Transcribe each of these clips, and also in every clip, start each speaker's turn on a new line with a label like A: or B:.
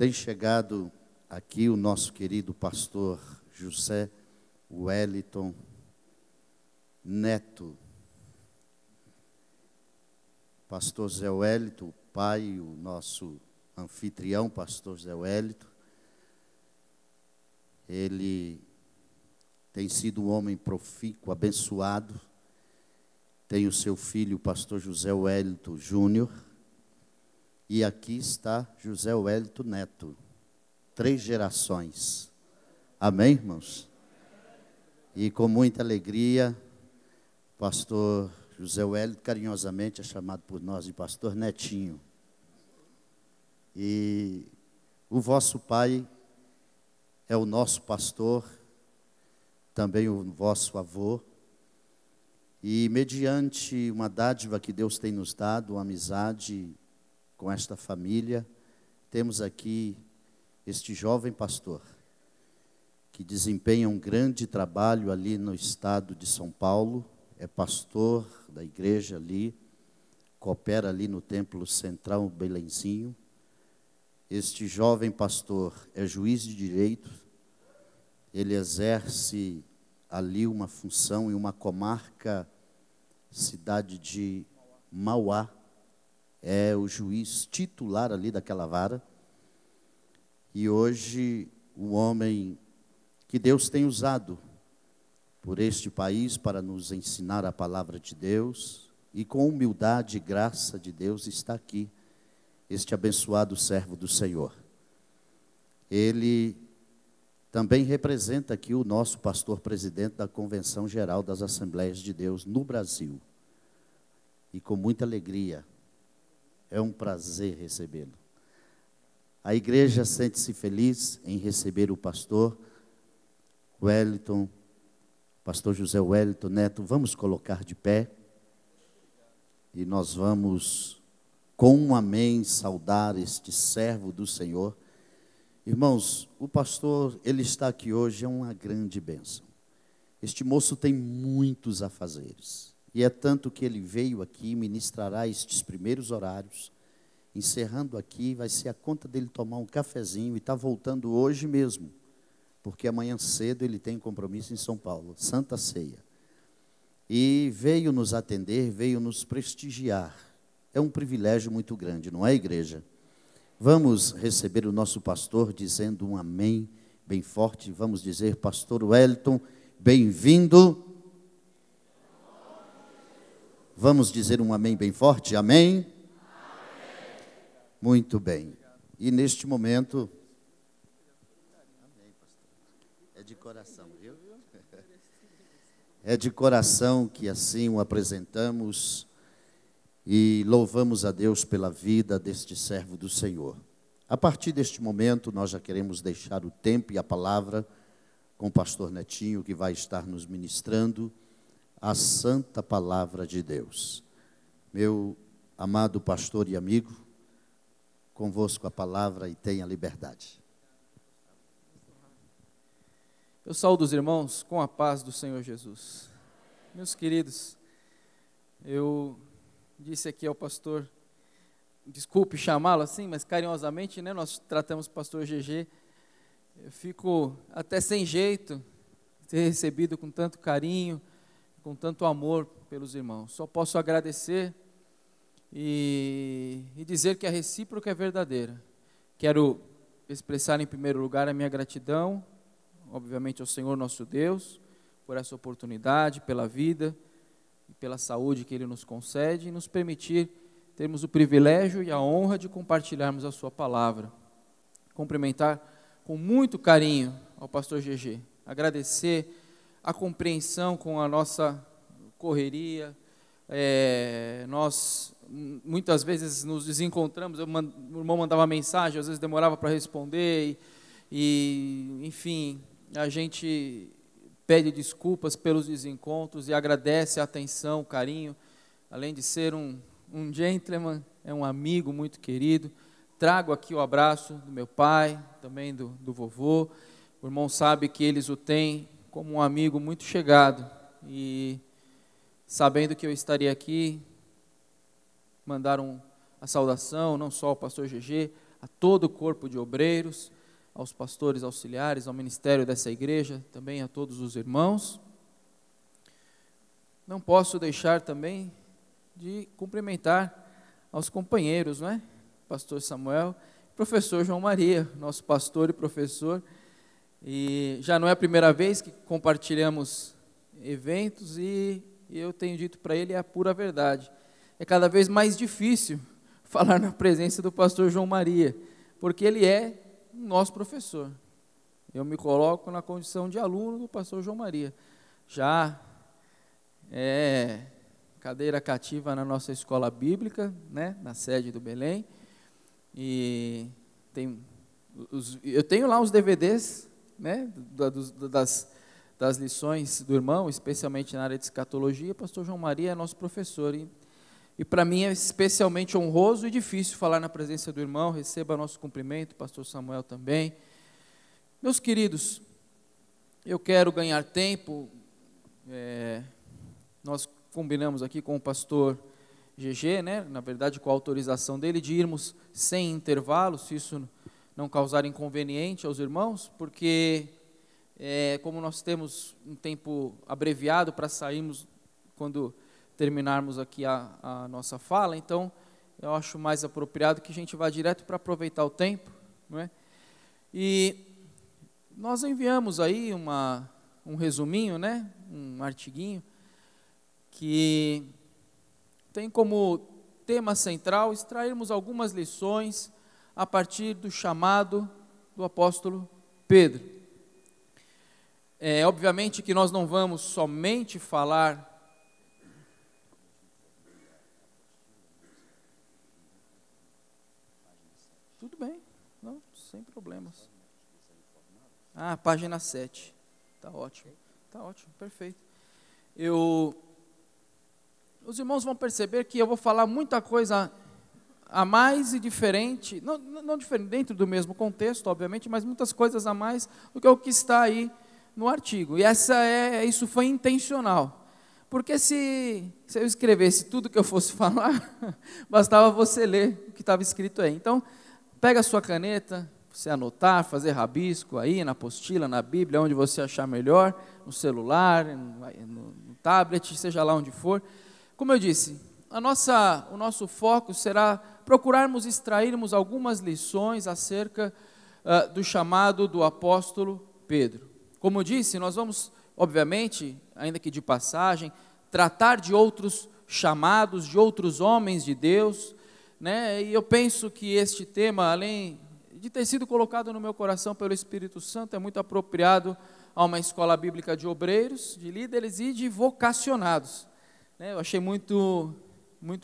A: Tem chegado aqui o nosso querido pastor José Wellington Neto. Pastor Zé Wellington, o pai, o nosso anfitrião, pastor Zé Wellington. Ele tem sido um homem profícuo, abençoado. Tem o seu filho, o pastor José Wellington Júnior. E aqui está José Wellington Neto. 3 gerações. Amém, irmãos? E com muita alegria, pastor José Wellington, carinhosamente é chamado por nós de pastor Netinho. E o vosso pai é o nosso pastor, também o vosso avô. E mediante uma dádiva que Deus tem nos dado, uma amizade com esta família, temos aqui este jovem pastor, que desempenha um grande trabalho ali no estado de São Paulo, é pastor da igreja ali, coopera ali no Templo Central Belenzinho. Este jovem pastor é juiz de direito, ele exerce ali uma função em uma comarca, cidade de Mauá, é o juiz titular ali daquela vara. E hoje, o homem que Deus tem usado por este país para nos ensinar a palavra de Deus, e com humildade e graça de Deus está aqui, este abençoado servo do Senhor. Ele também representa aqui o nosso pastor presidente da Convenção Geral das Assembleias de Deus no Brasil. E com muita alegria, é um prazer recebê-lo. A igreja sente-se feliz em receber o pastor Wellington, pastor José Wellington Neto. Vamos colocar de pé e nós vamos, com um amém, saudar este servo do Senhor. Irmãos, o pastor, ele está aqui hoje, é uma grande bênção. Este moço tem muitos afazeres. E é tanto que ele veio aqui, ministrará estes primeiros horários. Encerrando aqui, vai ser a conta dele tomar um cafezinho e está voltando hoje mesmo. Porque amanhã cedo ele tem compromisso em São Paulo, Santa Ceia. E veio nos atender, veio nos prestigiar. É um privilégio muito grande, não é, igreja? Vamos receber o nosso pastor dizendo um amém bem forte. Vamos dizer, pastor Wellington, bem-vindo. Vamos dizer um amém bem forte, amém? Amém. Muito bem. E neste momento, é de coração, viu? É de coração que assim o apresentamos e louvamos a Deus pela vida deste servo do Senhor. A partir deste momento, nós já queremos deixar o tempo e a palavra com o pastor Netinho, que vai estar nos ministrando a santa palavra de Deus. Meu amado pastor e amigo, convosco a palavra e tenha liberdade.
B: Eu saúdo os irmãos com a paz do Senhor Jesus. Meus queridos, eu disse aqui ao pastor, desculpe chamá-lo assim, mas carinhosamente, né, nós tratamos o pastor GG. Eu fico até sem jeito de ter recebido com tanto carinho, com tanto amor pelos irmãos. Só posso agradecer e dizer que a recíproca é verdadeira. Quero expressar em primeiro lugar a minha gratidão, obviamente ao Senhor nosso Deus, por essa oportunidade, pela vida e pela saúde que Ele nos concede e nos permitir termos o privilégio e a honra de compartilharmos a sua palavra. Cumprimentar com muito carinho ao pastor GG, agradecer a compreensão com a nossa correria. Nós muitas vezes nos desencontramos, o irmão mandava mensagem, às vezes demorava para responder, enfim, a gente pede desculpas pelos desencontros e agradece a atenção, o carinho. Além de ser um gentleman, é um amigo muito querido. Trago aqui o abraço do meu pai, também do vovô. O irmão sabe que eles o têm como um amigo muito chegado, e sabendo que eu estaria aqui, mandaram a saudação, não só ao pastor GG, a todo o corpo de obreiros, aos pastores auxiliares, ao ministério dessa igreja, também a todos os irmãos. Não posso deixar também de cumprimentar aos companheiros, não é? Pastor Samuel, professor João Maria, nosso pastor e professor, e já não é a primeira vez que compartilhamos eventos, e eu tenho dito para ele a pura verdade, é cada vez mais difícil falar na presença do pastor João Maria, porque ele é nosso professor. Eu me coloco na condição de aluno do pastor João Maria, já é cadeira cativa na nossa escola bíblica, né, na sede do Belém, e eu tenho lá os DVDs, né, das lições do irmão, especialmente na área de escatologia. O pastor João Maria é nosso professor, e para mim é especialmente honroso e difícil falar na presença do irmão. Receba nosso cumprimento, pastor Samuel também. Meus queridos, eu quero ganhar tempo, nós combinamos aqui com o pastor GG, né, na verdade com a autorização dele, de irmos sem intervalo, se isso não causar inconveniente aos irmãos, porque como nós temos um tempo abreviado para sairmos quando terminarmos aqui a nossa fala, então eu acho mais apropriado que a gente vá direto para aproveitar o tempo, não é? E nós enviamos aí um resuminho, né, um artiguinho, que tem como tema central extrairmos algumas lições a partir do chamado do apóstolo Pedro. Obviamente que nós não vamos somente falar tudo bem, não, sem problemas. Página 7, tá ótimo, perfeito. Os irmãos vão perceber que eu vou falar muita coisa a mais e diferente, não diferente dentro do mesmo contexto, obviamente, mas muitas coisas a mais do que o que está aí no artigo. E isso foi intencional, porque se eu escrevesse tudo que eu fosse falar, bastava você ler o que estava escrito aí. Então, pega a sua caneta, você anotar, fazer rabisco aí na apostila, na Bíblia, onde você achar melhor, no celular, no tablet, seja lá onde for. Como eu disse, o nosso foco será procurarmos extrairmos algumas lições acerca do chamado do apóstolo Pedro. Como eu disse, nós vamos, obviamente, ainda que de passagem, tratar de outros chamados, de outros homens de Deus, né? E eu penso que este tema, além de ter sido colocado no meu coração pelo Espírito Santo, é muito apropriado a uma escola bíblica de obreiros, de líderes e de vocacionados. Eu achei muito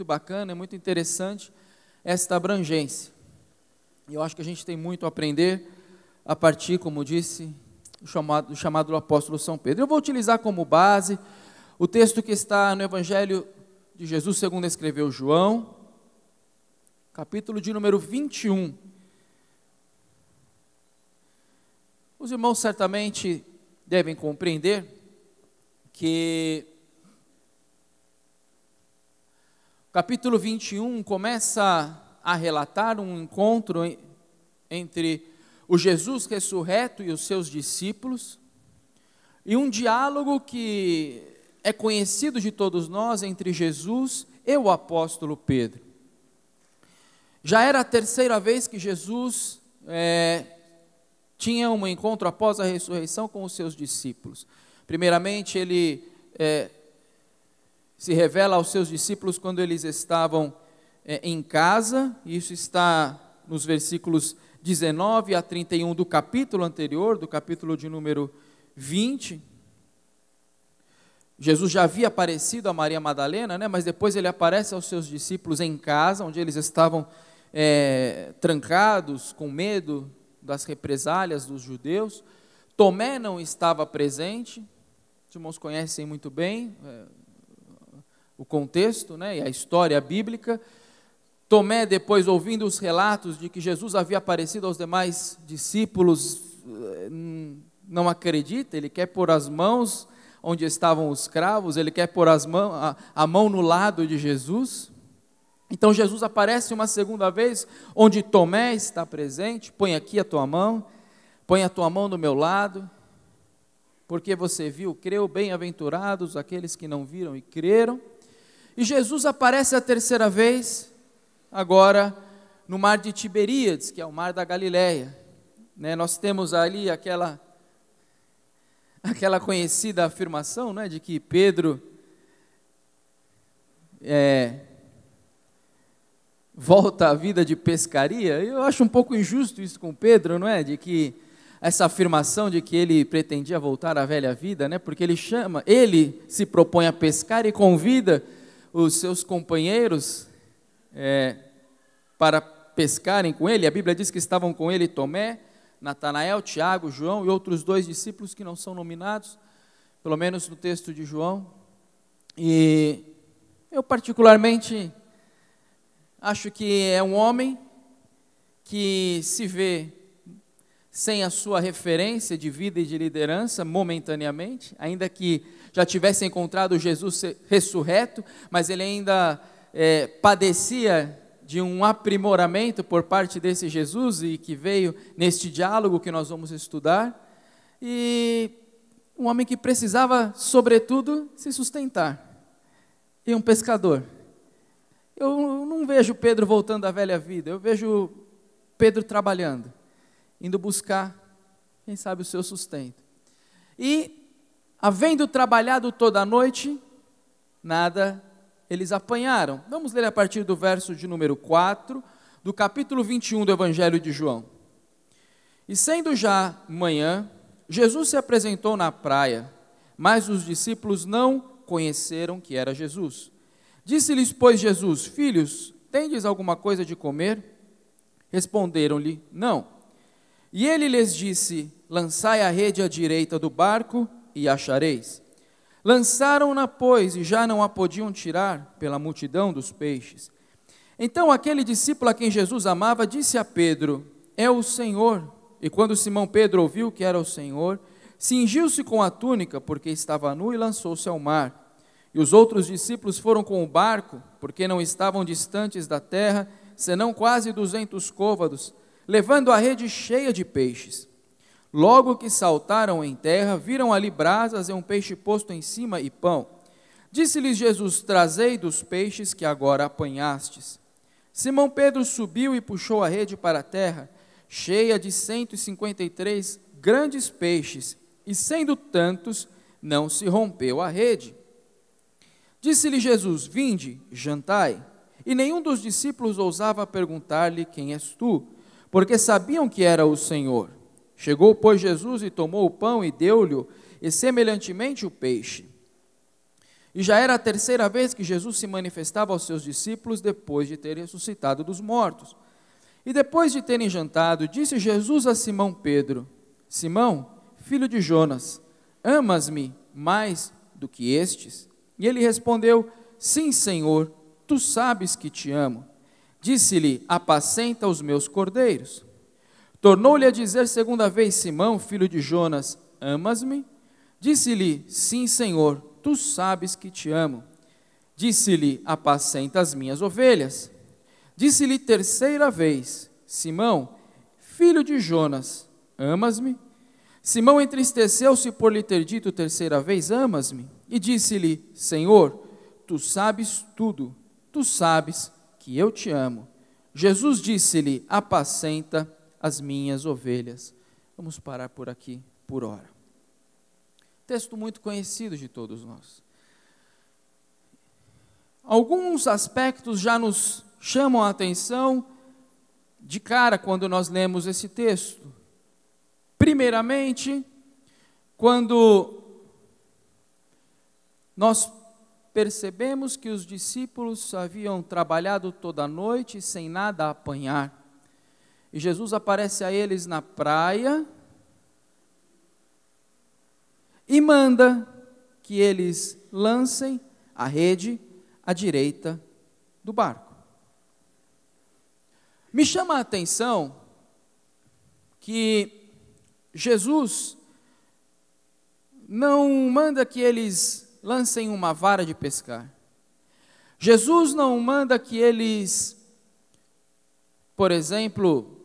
B: bacana, muito interessante esta abrangência. E eu acho que a gente tem muito a aprender a partir, como disse, do chamado do apóstolo São Pedro. Eu vou utilizar como base o texto que está no Evangelho de Jesus segundo escreveu João, capítulo de número 21. Os irmãos certamente devem compreender que capítulo 21 começa a relatar um encontro entre o Jesus ressurreto e os seus discípulos, e um diálogo que é conhecido de todos nós entre Jesus e o apóstolo Pedro. Já era a terceira vez que Jesus tinha um encontro após a ressurreição com os seus discípulos. Primeiramente, ele se revela aos seus discípulos quando eles estavam em casa. Isso está nos versículos 19 a 31 do capítulo anterior, do capítulo de número 20. Jesus já havia aparecido a Maria Madalena, né? Mas depois ele aparece aos seus discípulos em casa, onde eles estavam trancados, com medo das represálias dos judeus. Tomé não estava presente. Os irmãos conhecem muito bem o contexto, né, e a história bíblica. Tomé, depois, ouvindo os relatos de que Jesus havia aparecido aos demais discípulos, não acredita. Ele quer pôr as mãos onde estavam os cravos, ele quer pôr a mão no lado de Jesus. Então Jesus aparece uma segunda vez, onde Tomé está presente. Põe aqui a tua mão, põe a tua mão do meu lado, porque você viu, creu, bem-aventurados aqueles que não viram e creram. E Jesus aparece a terceira vez, agora no mar de Tiberíades, que é o mar da Galileia. Nós temos ali aquela conhecida afirmação, de que Pedro volta à vida de pescaria. Eu acho um pouco injusto isso com Pedro, de que essa afirmação de que ele pretendia voltar à velha vida, porque ele se propõe a pescar e convida os seus companheiros para pescarem com ele. A Bíblia diz que estavam com ele Tomé, Natanael, Tiago, João e outros 2 discípulos que não são nominados, pelo menos no texto de João. E eu particularmente acho que é um homem que se vê sem a sua referência de vida e de liderança momentaneamente, ainda que já tivesse encontrado Jesus ressurreto, mas ele ainda padecia de um aprimoramento por parte desse Jesus, e que veio neste diálogo que nós vamos estudar, e um homem que precisava, sobretudo, se sustentar, e um pescador. Eu não vejo Pedro voltando à velha vida, eu vejo Pedro trabalhando, indo buscar, quem sabe, o seu sustento. E, havendo trabalhado toda a noite, nada eles apanharam. Vamos ler a partir do verso de número 4, do capítulo 21 do Evangelho de João. E sendo já manhã, Jesus se apresentou na praia, mas os discípulos não conheceram que era Jesus. Disse-lhes, pois, Jesus: filhos, tendes alguma coisa de comer? Responderam-lhe, não. E ele lhes disse: lançai a rede à direita do barco e achareis. Lançaram-na, pois, e já não a podiam tirar pela multidão dos peixes. Então aquele discípulo a quem Jesus amava disse a Pedro: é o Senhor. E quando Simão Pedro ouviu que era o Senhor, cingiu-se com a túnica, porque estava nu, e lançou-se ao mar. E os outros discípulos foram com o barco, porque não estavam distantes da terra, senão quase 200 côvados, levando a rede cheia de peixes. Logo que saltaram em terra, viram ali brasas e um peixe posto em cima e pão. Disse-lhes Jesus: trazei dos peixes que agora apanhastes. Simão Pedro subiu e puxou a rede para a terra, cheia de 153 grandes peixes, e sendo tantos, não se rompeu a rede. Disse-lhe Jesus: vinde, jantai. E nenhum dos discípulos ousava perguntar-lhe: quem és tu? Porque sabiam que era o Senhor. Chegou, pois, Jesus e tomou o pão e deu-lhe, e semelhantemente o peixe. E já era a terceira vez que Jesus se manifestava aos seus discípulos, depois de ter ressuscitado dos mortos. E depois de terem jantado, disse Jesus a Simão Pedro: Simão, filho de Jonas, amas-me mais do que estes? E ele respondeu: sim, Senhor, tu sabes que te amo. Disse-lhe: apacenta os meus cordeiros. Tornou-lhe a dizer segunda vez: Simão, filho de Jonas, amas-me? Disse-lhe: sim, Senhor, tu sabes que te amo. Disse-lhe: apacenta as minhas ovelhas. Disse-lhe terceira vez: Simão, filho de Jonas, amas-me? Simão entristeceu-se por lhe ter dito terceira vez: amas-me? E disse-lhe: Senhor, tu sabes tudo, tu sabes que eu te amo. Jesus disse-lhe: apacenta as minhas ovelhas. Vamos parar por aqui, por hora. Texto muito conhecido de todos nós. Alguns aspectos já nos chamam a atenção de cara quando nós lemos esse texto. Primeiramente, quando nós percebemos que os discípulos haviam trabalhado toda a noite sem nada apanhar. E Jesus aparece a eles na praia e manda que eles lancem a rede à direita do barco. Me chama a atenção que Jesus não manda que eles lancem uma vara de pescar, Jesus não manda que eles, por exemplo,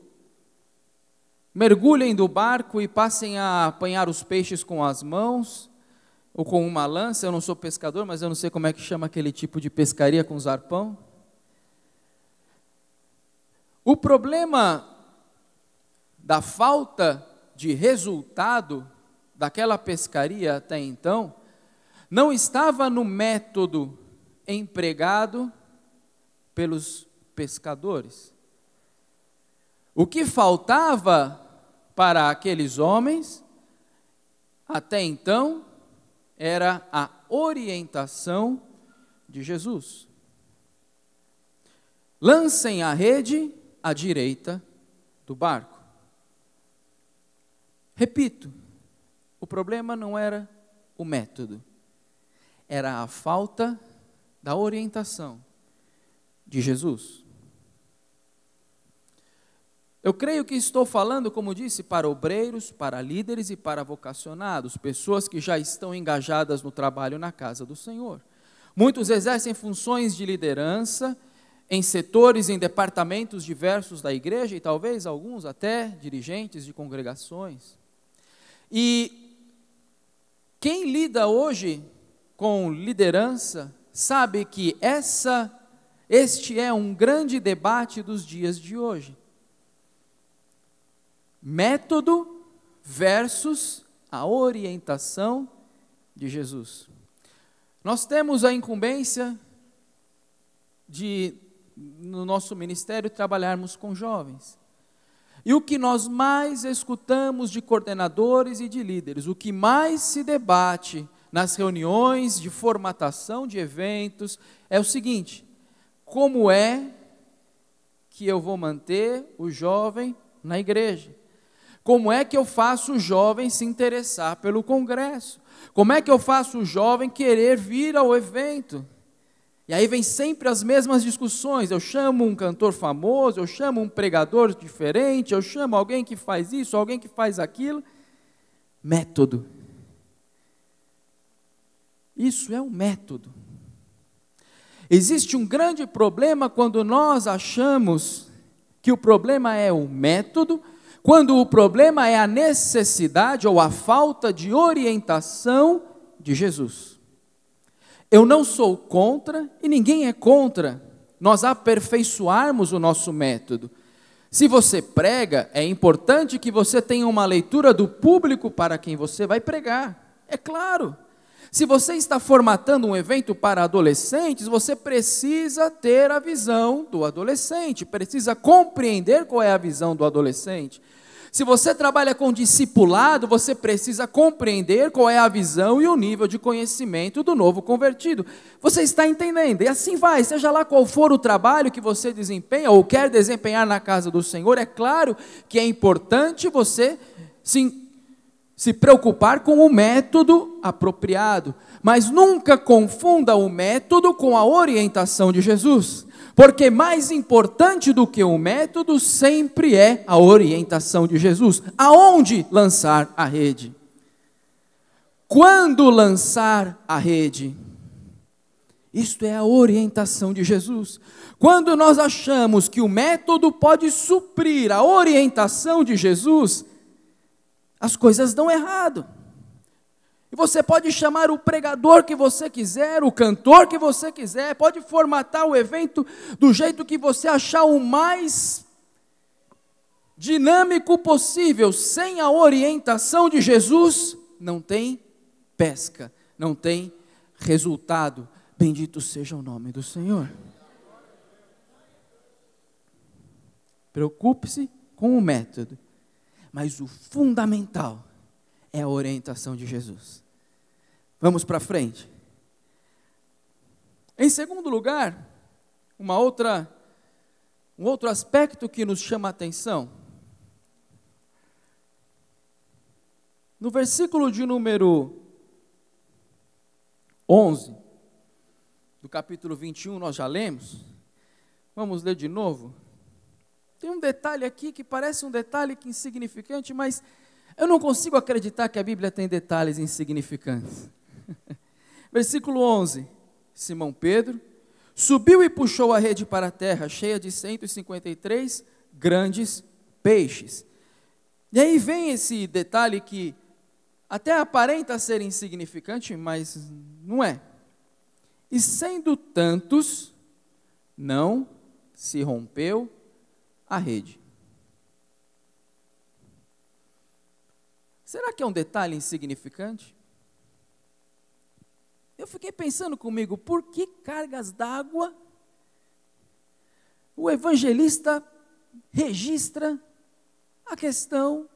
B: mergulhem do barco e passem a apanhar os peixes com as mãos, ou com uma lança. Eu não sou pescador, mas eu não sei como é que chama aquele tipo de pescaria com zarpão. O problema da falta de resultado daquela pescaria até então, não estava no método empregado pelos pescadores. O que faltava para aqueles homens, até então, era a orientação de Jesus. Lancem a rede à direita do barco. Repito, o problema não era o método, era a falta da orientação de Jesus. Eu creio que estou falando, como disse, para obreiros, para líderes e para vocacionados, pessoas que já estão engajadas no trabalho na casa do Senhor. Muitos exercem funções de liderança em setores, em departamentos diversos da igreja, e talvez alguns até dirigentes de congregações. E quem lida hoje com liderança sabe que este é um grande debate dos dias de hoje. Método versus a orientação de Jesus. Nós temos a incumbência de, no nosso ministério, trabalharmos com jovens. E o que nós mais escutamos de coordenadores e de líderes, o que mais se debate nas reuniões de formatação de eventos, é o seguinte: como é que eu vou manter o jovem na igreja? Como é que eu faço o jovem se interessar pelo congresso? Como é que eu faço o jovem querer vir ao evento? E aí vem sempre as mesmas discussões. Eu chamo um cantor famoso, eu chamo um pregador diferente, eu chamo alguém que faz isso, alguém que faz aquilo. Método. Isso é um método. Existe um grande problema quando nós achamos que o problema é o método, quando o problema é a necessidade ou a falta de orientação de Jesus. Eu não sou contra, e ninguém é contra, nós aperfeiçoarmos o nosso método. Se você prega, é importante que você tenha uma leitura do público para quem você vai pregar, é claro. Se você está formatando um evento para adolescentes, você precisa ter a visão do adolescente, precisa compreender qual é a visão do adolescente. Se você trabalha com discipulado, você precisa compreender qual é a visão e o nível de conhecimento do novo convertido. Você está entendendo? E assim vai, seja lá qual for o trabalho que você desempenha ou quer desempenhar na casa do Senhor, é claro que é importante você se preocupar com o método apropriado, mas nunca confunda o método com a orientação de Jesus, porque mais importante do que o método sempre é a orientação de Jesus. Aonde lançar a rede? Quando lançar a rede? Isto é a orientação de Jesus. Quando nós achamos que o método pode suprir a orientação de Jesus, as coisas dão errado. E você pode chamar o pregador que você quiser, o cantor que você quiser, pode formatar o evento do jeito que você achar o mais dinâmico possível. Sem a orientação de Jesus, não tem pesca, não tem resultado. Bendito seja o nome do Senhor. Preocupe-se com o método, mas o fundamental é a orientação de Jesus. Vamos para frente. Em segundo lugar, um outro aspecto que nos chama a atenção. No versículo de número 11, do capítulo 21, nós já lemos. Vamos ler de novo. Tem um detalhe aqui que parece um detalhe insignificante, mas eu não consigo acreditar que a Bíblia tem detalhes insignificantes. Versículo 11. Simão Pedro, Subiu e puxou a rede para a terra, cheia de 153 grandes peixes. E aí vem esse detalhe que até aparenta ser insignificante, mas não é. E sendo tantos, não se rompeu a rede. Será que é um detalhe insignificante? Eu fiquei pensando comigo, por que cargas d'água o evangelista registra a questão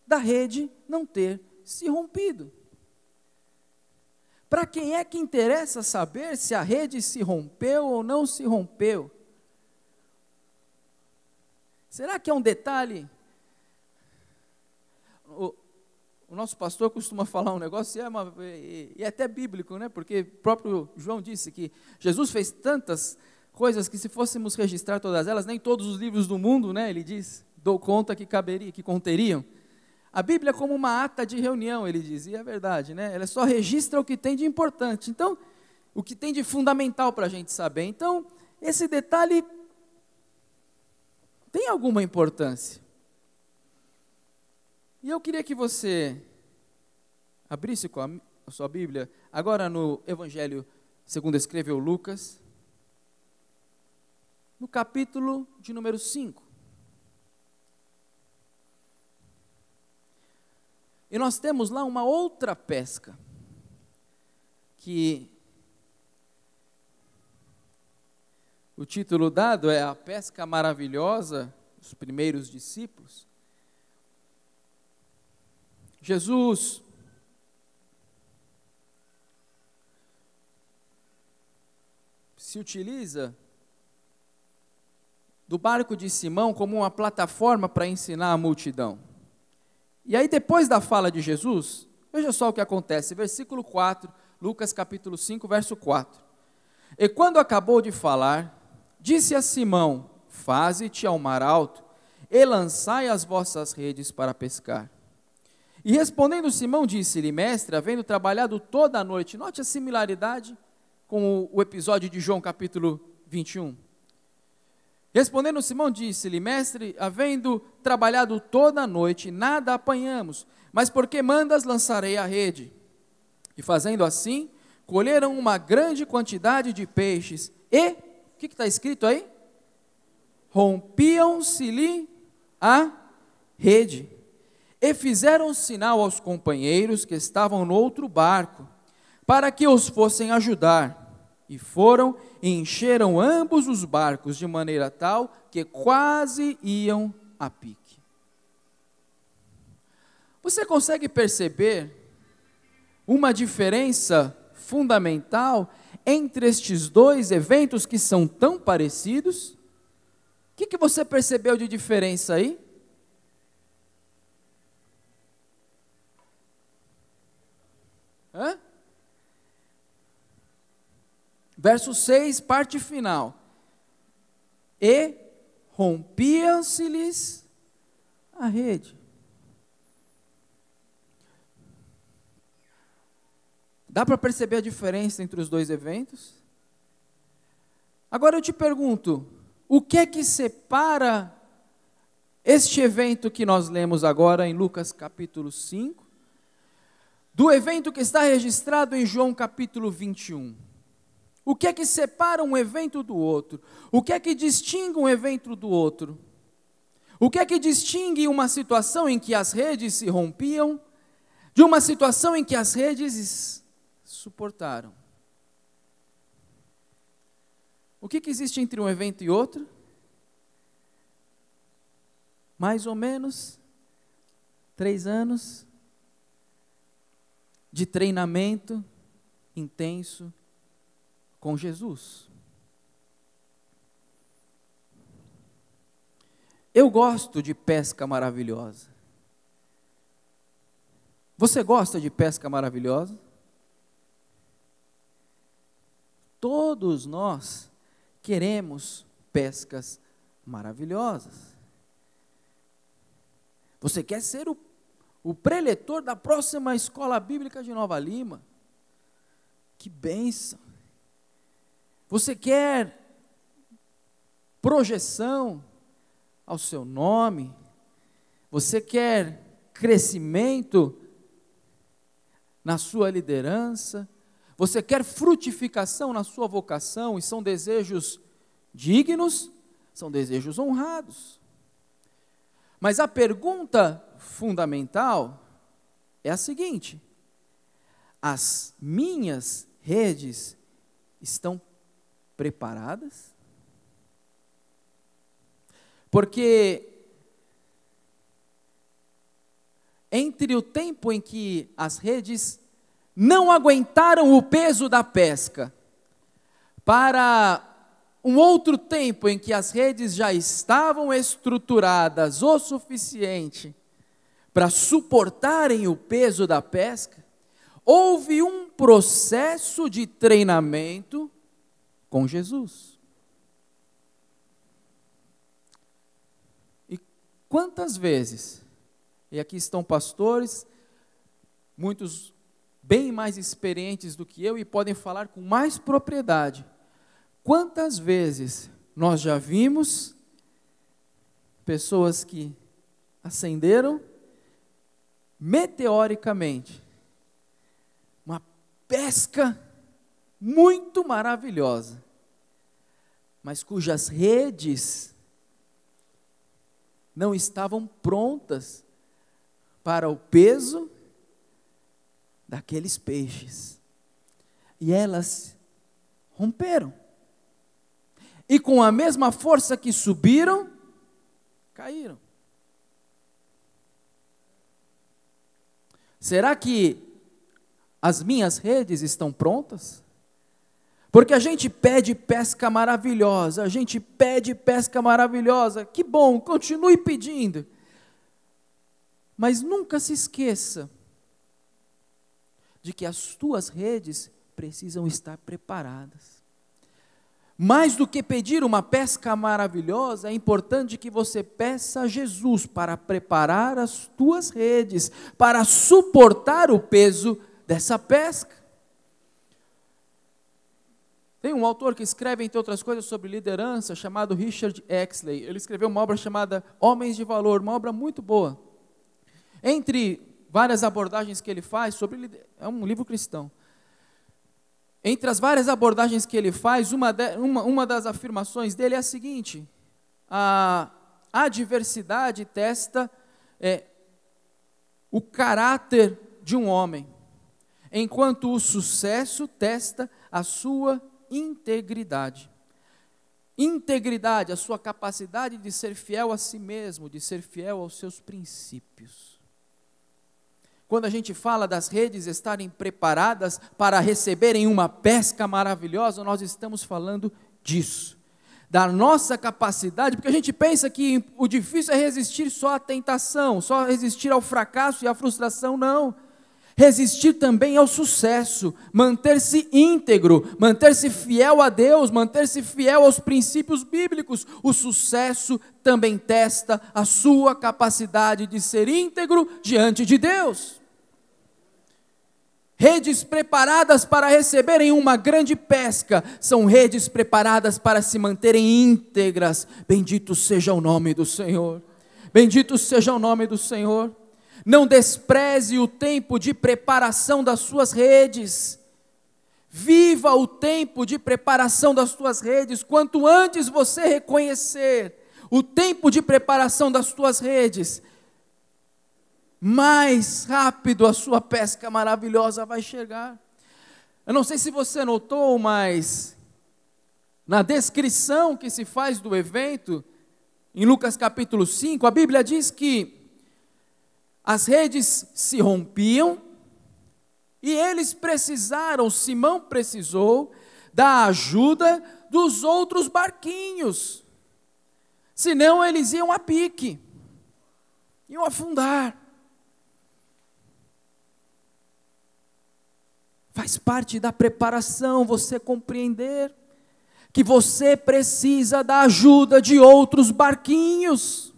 B: da rede não ter se rompido? Para quem é que interessa saber se a rede se rompeu ou não se rompeu? Será que é um detalhe? O nosso pastor costuma falar um negócio, e é até bíblico, né? Porque o próprio João disse que Jesus fez tantas coisas que se fôssemos registrar todas elas, nem todos os livros do mundo, né? Ele diz, dou conta que conteriam. A Bíblia é como uma ata de reunião, ele diz, e é verdade, né? Ela só registra o que tem de importante, então, o que tem de fundamental para a gente saber. Então, esse detalhe tem alguma importância. E eu queria que você abrisse com a sua Bíblia, agora no Evangelho segundo escreveu Lucas, no capítulo de número 5. E nós temos lá uma outra pesca, que o título dado é A Pesca Maravilhosa dos Primeiros Discípulos. Jesus se utiliza do barco de Simão como uma plataforma para ensinar a multidão. E aí depois da fala de Jesus, veja só o que acontece, versículo 4, Lucas capítulo 5, verso 4. E quando acabou de falar, disse a Simão, faze-te ao mar alto e lançai as vossas redes para pescar. E respondendo Simão, disse-lhe, mestre, havendo trabalhado toda a noite, note a similaridade com o episódio de João capítulo 21. Respondendo Simão, disse-lhe, mestre, havendo trabalhado toda a noite, nada apanhamos, mas porque mandas, lançarei a rede. E fazendo assim, colheram uma grande quantidade de peixes, e, o que está escrito aí? Rompiam-se-lhe a rede. E fizeram sinal aos companheiros que estavam no outro barco, para que os fossem ajudar. E foram e encheram ambos os barcos, de maneira tal que quase iam a pique. Você consegue perceber uma diferença fundamental entre estes dois eventos que são tão parecidos? O que você percebeu de diferença aí? Verso 6, parte final. E rompia-se-lhes a rede. Dá para perceber a diferença entre os dois eventos? Agora eu te pergunto, o que é que separa este evento que nós lemos agora em Lucas capítulo 5, do evento que está registrado em João capítulo 21? O que é que separa um evento do outro? O que é que distingue um evento do outro? O que é que distingue uma situação em que as redes se rompiam, de uma situação em que as redes suportaram? O que existe entre um evento e outro? Mais ou menos 3 anos de treinamento intenso com Jesus. Eu gosto de pesca maravilhosa. Você gosta de pesca maravilhosa? Todos nós queremos pescas maravilhosas. Você quer ser o preletor da próxima escola bíblica de Nova Lima? Que bênção! Você quer projeção ao seu nome? Você quer crescimento na sua liderança? Você quer frutificação na sua vocação? E são desejos dignos, são desejos honrados. Mas a pergunta fundamental é a seguinte: as minhas redes estão preparadas? Porque entre o tempo em que as redes não aguentaram o peso da pesca, para um outro tempo em que as redes já estavam estruturadas o suficiente para suportarem o peso da pesca, houve um processo de treinamento com Jesus. E quantas vezes, e aqui estão pastores, muitos bem mais experientes do que eu e podem falar com mais propriedade, quantas vezes nós já vimos pessoas que ascenderam meteoricamente, uma pesca muito maravilhosa, mas cujas redes não estavam prontas para o peso daqueles peixes, e elas romperam, e com a mesma força que subiram, caíram. Será que as minhas redes estão prontas? Porque a gente pede pesca maravilhosa, a gente pede pesca maravilhosa, que bom, continue pedindo, mas nunca se esqueça de que as tuas redes precisam estar preparadas. Mais do que pedir uma pesca maravilhosa, é importante que você peça a Jesus para preparar as tuas redes, para suportar o peso dessa pesca. Tem um autor que escreve, entre outras coisas, sobre liderança, chamado Richard Exley. Ele escreveu uma obra chamada Homens de Valor, uma obra muito boa. Entre várias abordagens que ele faz sobre... É um livro cristão. Entre as várias abordagens que ele faz, uma das afirmações dele é a seguinte: a adversidade testa o caráter de um homem, enquanto o sucesso testa a sua integridade. Integridade, a sua capacidade de ser fiel a si mesmo, de ser fiel aos seus princípios. Quando a gente fala das redes estarem preparadas para receberem uma pesca maravilhosa, nós estamos falando disso, da nossa capacidade, porque a gente pensa que o difícil é resistir só à tentação, só resistir ao fracasso e à frustração, não. Resistir também ao sucesso, manter-se íntegro, manter-se fiel a Deus, manter-se fiel aos princípios bíblicos. O sucesso também testa a sua capacidade de ser íntegro diante de Deus. Redes preparadas para receberem uma grande pesca, são redes preparadas para se manterem íntegras. Bendito seja o nome do Senhor, bendito seja o nome do Senhor. Não despreze o tempo de preparação das suas redes, viva o tempo de preparação das suas redes. Quanto antes você reconhecer o tempo de preparação das suas redes, mais rápido a sua pesca maravilhosa vai chegar. Eu não sei se você notou, mas na descrição que se faz do evento, em Lucas capítulo 5, a Bíblia diz que as redes se rompiam e Simão precisou da ajuda dos outros barquinhos, senão eles iam a pique, iam afundar. Faz parte da preparação você compreender que você precisa da ajuda de outros barquinhos.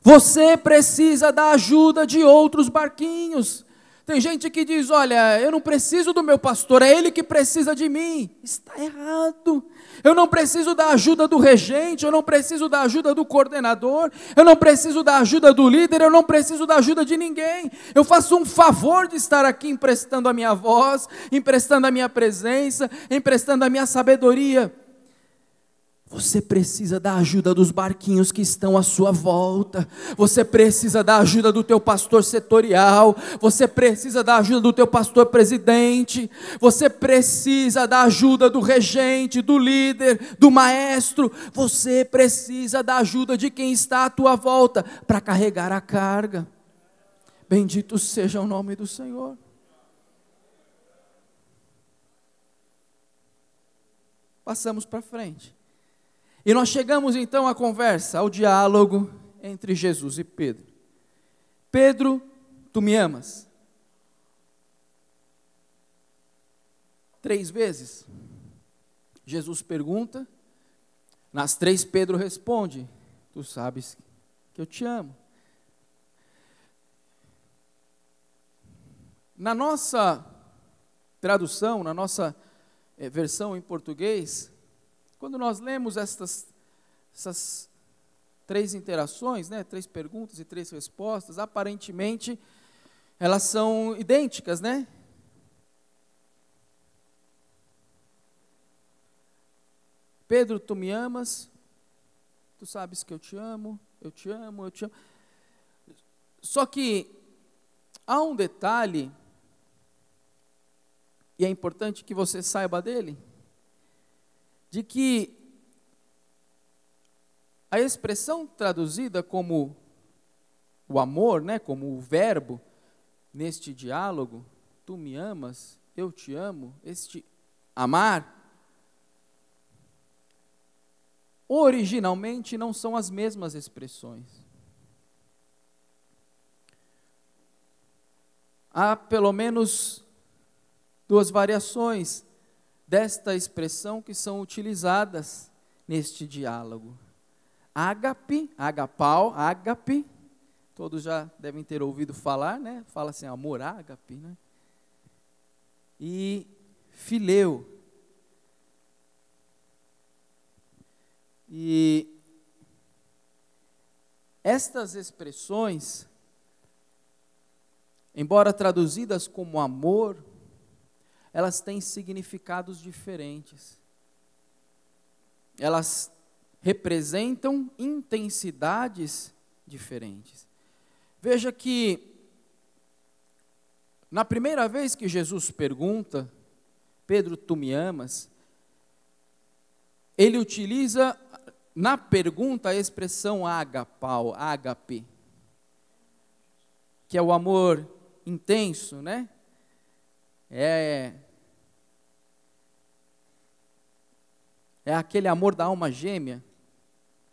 B: Você precisa da ajuda de outros barquinhos. Tem gente que diz, olha, eu não preciso do meu pastor, é ele que precisa de mim. Está errado. Eu não preciso da ajuda do regente, eu não preciso da ajuda do coordenador, eu não preciso da ajuda do líder, eu não preciso da ajuda de ninguém. Eu faço um favor de estar aqui emprestando a minha voz, emprestando a minha presença, emprestando a minha sabedoria. Você precisa da ajuda dos barquinhos que estão à sua volta. Você precisa da ajuda do teu pastor setorial. Você precisa da ajuda do teu pastor presidente. Você precisa da ajuda do regente, do líder, do maestro. Você precisa da ajuda de quem está à tua volta para carregar a carga. Bendito seja o nome do Senhor. Passamos para frente. E nós chegamos então à conversa, ao diálogo entre Jesus e Pedro. Pedro, tu me amas? 3 vezes. Jesus pergunta, nas 3 Pedro responde, tu sabes que eu te amo. Na nossa tradução, na nossa versão em português, quando nós lemos essas 3 interações, 3 perguntas e 3 respostas, aparentemente elas são idênticas, né? Pedro, tu me amas? Tu sabes que eu te amo, eu te amo, eu te amo. Só que há um detalhe, e é importante que você saiba dele, de que a expressão traduzida como o amor, como o verbo, neste diálogo, tu me amas, eu te amo, este amar, originalmente não são as mesmas expressões. Há pelo menos 2 variações desta expressão que são utilizadas neste diálogo. Ágape, agapau, ágape, todos já devem ter ouvido falar, Fala assim, amor ágape, E fileu. E estas expressões, embora traduzidas como amor, elas têm significados diferentes. Elas representam intensidades diferentes. Veja que, na primeira vez que Jesus pergunta, Pedro, tu me amas? Ele utiliza na pergunta a expressão agapau, ágape, que é o amor intenso, É aquele amor da alma gêmea,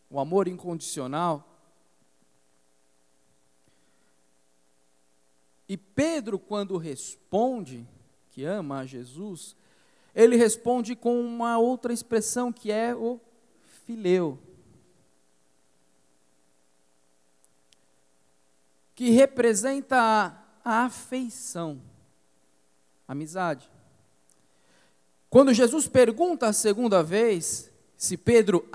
B: o amor incondicional. E Pedro, quando responde que ama a Jesus, ele responde com uma outra expressão que é o fileu, que representa a afeição, amizade. Quando Jesus pergunta a segunda vez se Pedro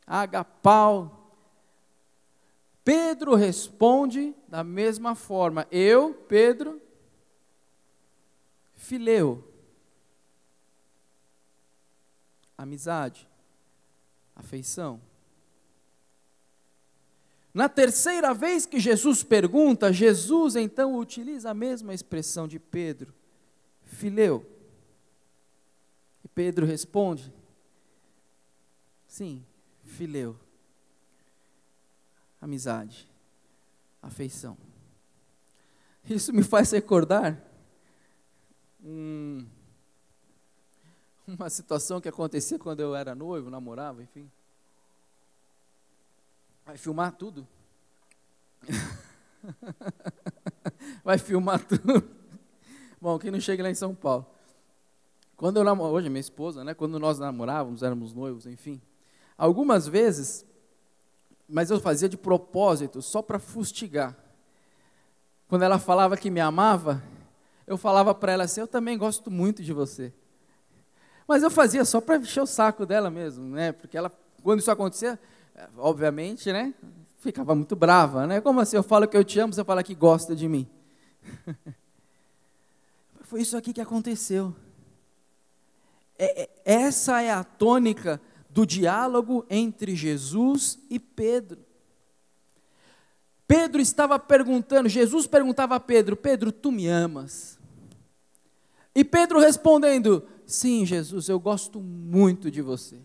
B: agapau, Pedro responde da mesma forma, eu, Pedro, fileu, amizade, afeição. Na terceira vez que Jesus pergunta, Jesus então utiliza a mesma expressão de Pedro, fileu. E Pedro responde, sim, fileu, amizade, afeição. Isso me faz recordar uma situação que acontecia quando eu era noivo, namorava, enfim. Vai filmar tudo? Vai filmar tudo. Bom, quem não chega lá em São Paulo. Quando eu namorava, hoje minha esposa, quando nós namorávamos, éramos noivos, enfim. Algumas vezes, mas eu fazia de propósito, só para fustigar. quando ela falava que me amava, eu falava para ela assim, eu também gosto muito de você. Mas eu fazia só para encher o saco dela mesmo, né? Porque ela, quando isso acontecia, obviamente, né? Ficava muito brava, né? Como assim, eu falo que eu te amo, você fala que gosta de mim. Foi isso aqui que aconteceu. Essa é a tônica do diálogo entre Jesus e Pedro. Pedro estava perguntando, Jesus perguntava a Pedro, Pedro, tu me amas? E Pedro respondendo, sim, Jesus, eu gosto muito de você.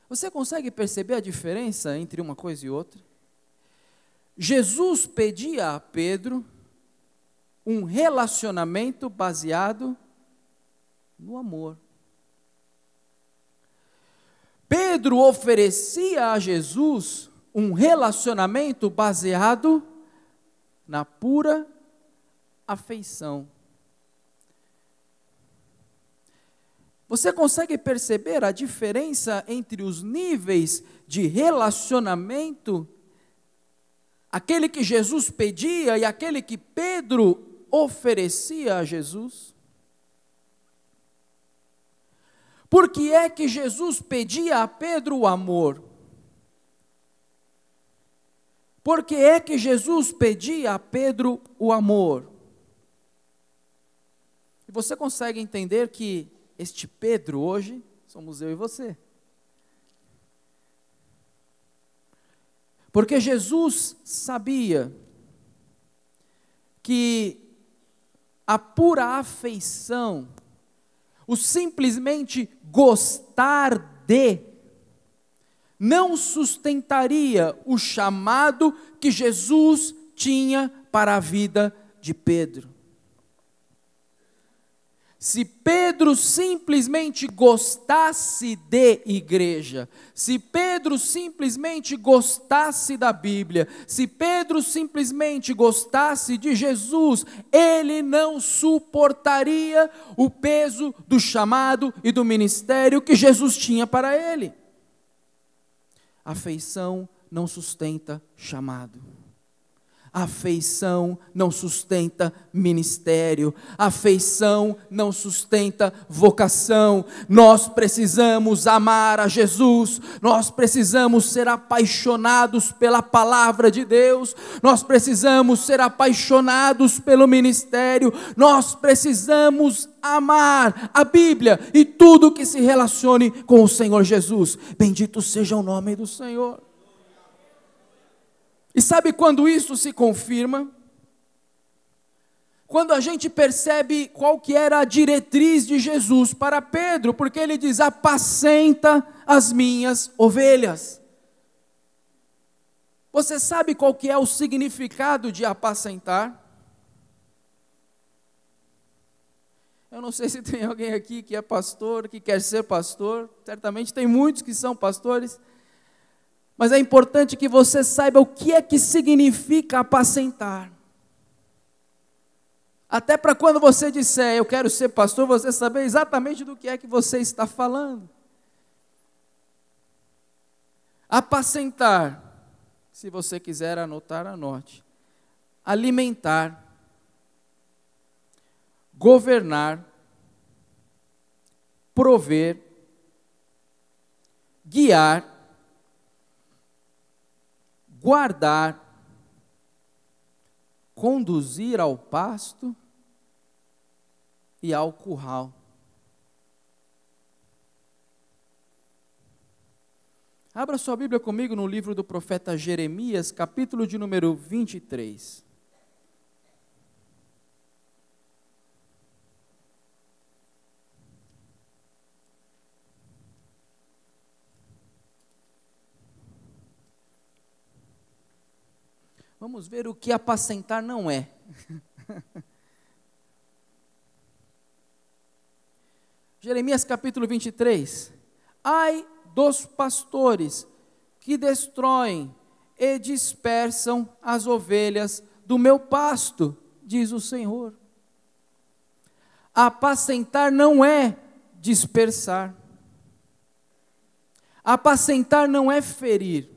B: Você consegue perceber a diferença entre uma coisa e outra? Jesus pedia a Pedro um relacionamento baseado no amor. Pedro oferecia a Jesus um relacionamento baseado na pura afeição. Você consegue perceber a diferença entre os níveis de relacionamento, aquele que Jesus pedia e aquele que Pedro oferecia a Jesus? Por que é que Jesus pedia a Pedro o amor? Por que é que Jesus pedia a Pedro o amor? E você consegue entender que este Pedro hoje somos eu e você. Porque Jesus sabia que a pura afeição, o simplesmente gostar de, não sustentaria o chamado que Jesus tinha para a vida de Pedro. Se Pedro simplesmente gostasse de igreja, se Pedro simplesmente gostasse da Bíblia, se Pedro simplesmente gostasse de Jesus, ele não suportaria o peso do chamado e do ministério que Jesus tinha para ele. Afeição não sustenta chamado. Afeição não sustenta ministério, afeição não sustenta vocação. Nós precisamos amar a Jesus, nós precisamos ser apaixonados pela palavra de Deus, nós precisamos ser apaixonados pelo ministério, nós precisamos amar a Bíblia e tudo que se relacione com o Senhor Jesus. Bendito seja o nome do Senhor. E sabe quando isso se confirma? Quando a gente percebe qual que era a diretriz de Jesus para Pedro, porque ele diz, apacenta as minhas ovelhas. Você sabe qual que é o significado de apacentar? Eu não sei se tem alguém aqui que é pastor, que quer ser pastor, certamente tem muitos que são pastores, mas é importante que você saiba o que é que significa apacentar. Até para quando você disser, eu quero ser pastor, você saber exatamente do que é que você está falando. Apacentar, se você quiser anotar, anote. Alimentar, governar, prover, guiar, guardar, conduzir ao pasto e ao curral. Abra sua Bíblia comigo no livro do profeta Jeremias, capítulo de número 23. Vamos ver o que apacentar não é. Jeremias capítulo 23. Ai dos pastores que destroem e dispersam as ovelhas do meu pasto, diz o Senhor. Apacentar não é dispersar. Apacentar não é ferir.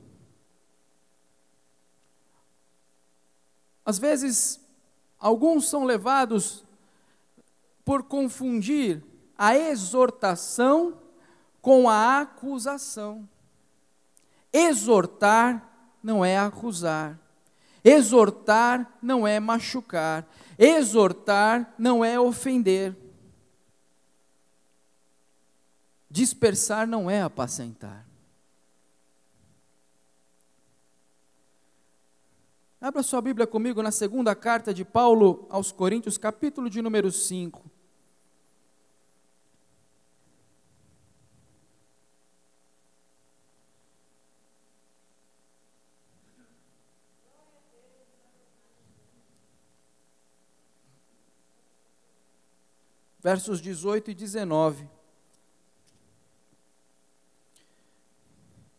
B: Às vezes, alguns são levados por confundir a exortação com a acusação. Exortar não é acusar. Exortar não é machucar. Exortar não é ofender. Dispersar não é apacentar. Abra sua Bíblia comigo na segunda carta de Paulo aos Coríntios, capítulo de número 5. Versos 18 e 19.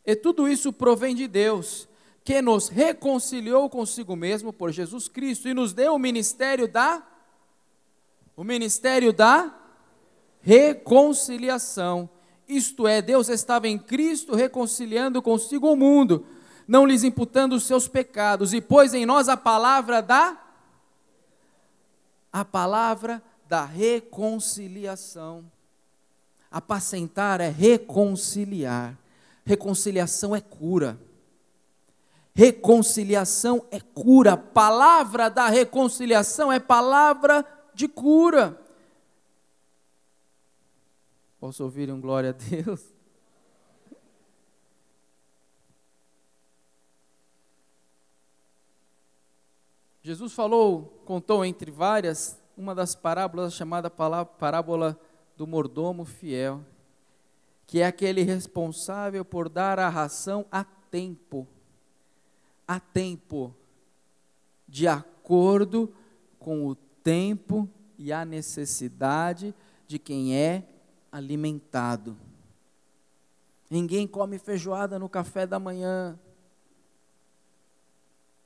B: E tudo isso provém de Deus, que nos reconciliou consigo mesmo por Jesus Cristo e nos deu o ministério da reconciliação. Isto é, Deus estava em Cristo reconciliando consigo o mundo, não lhes imputando os seus pecados, e pôs em nós a palavra da reconciliação. Apacentar é reconciliar. Reconciliação é cura. Reconciliação é cura. Palavra da reconciliação é palavra de cura. Posso ouvir um glória a Deus? Jesus contou entre várias, uma das parábolas chamada parábola do mordomo fiel, que é aquele responsável por dar a ração a tempo, de acordo com o tempo e a necessidade de quem é alimentado. Ninguém come feijoada no café da manhã.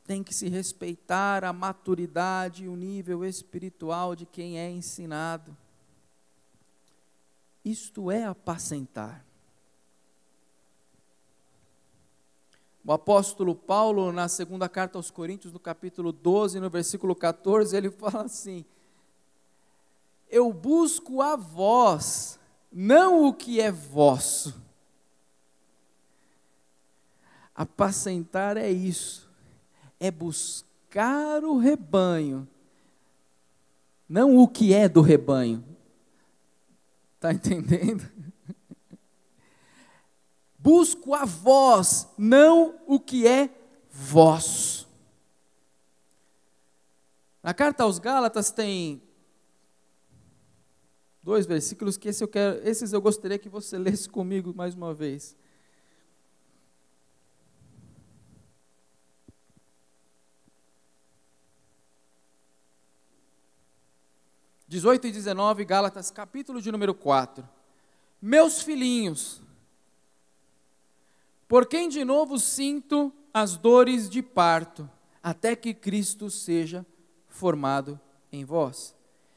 B: Tem que se respeitar a maturidade e o nível espiritual de quem é ensinado. Isto é apacentar. O apóstolo Paulo, na segunda carta aos Coríntios, no capítulo 12, no versículo 14, ele fala assim: eu busco a vós, não o que é vosso. Apacentar é isso, é buscar o rebanho, não o que é do rebanho. Está entendendo? Busco a vós, não o que é vosso. Na carta aos Gálatas tem 2 versículos que esses eu gostaria que você lesse comigo mais uma vez. (18 e 19), Gálatas, capítulo de número 4. Meus filhinhos, por quem de novo sinto as dores de parto, até que Cristo seja formado em vós.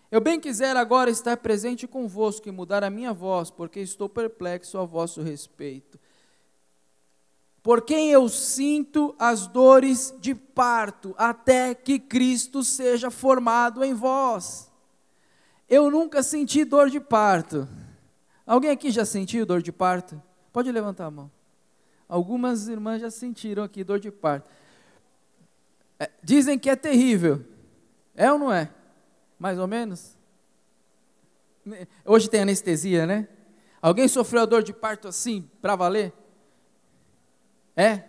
B: Eu bem quisera agora estar presente convosco e mudar a minha voz, porque estou perplexo a vosso respeito. Por quem eu sinto as dores de parto, até que Cristo seja formado em vós. Eu nunca senti dor de parto. Alguém aqui já sentiu dor de parto? Pode levantar a mão. Algumas irmãs já sentiram aqui dor de parto. Dizem que é terrível. É ou não é? Mais ou menos? Hoje tem anestesia, né? Alguém sofreu a dor de parto assim, para valer? É?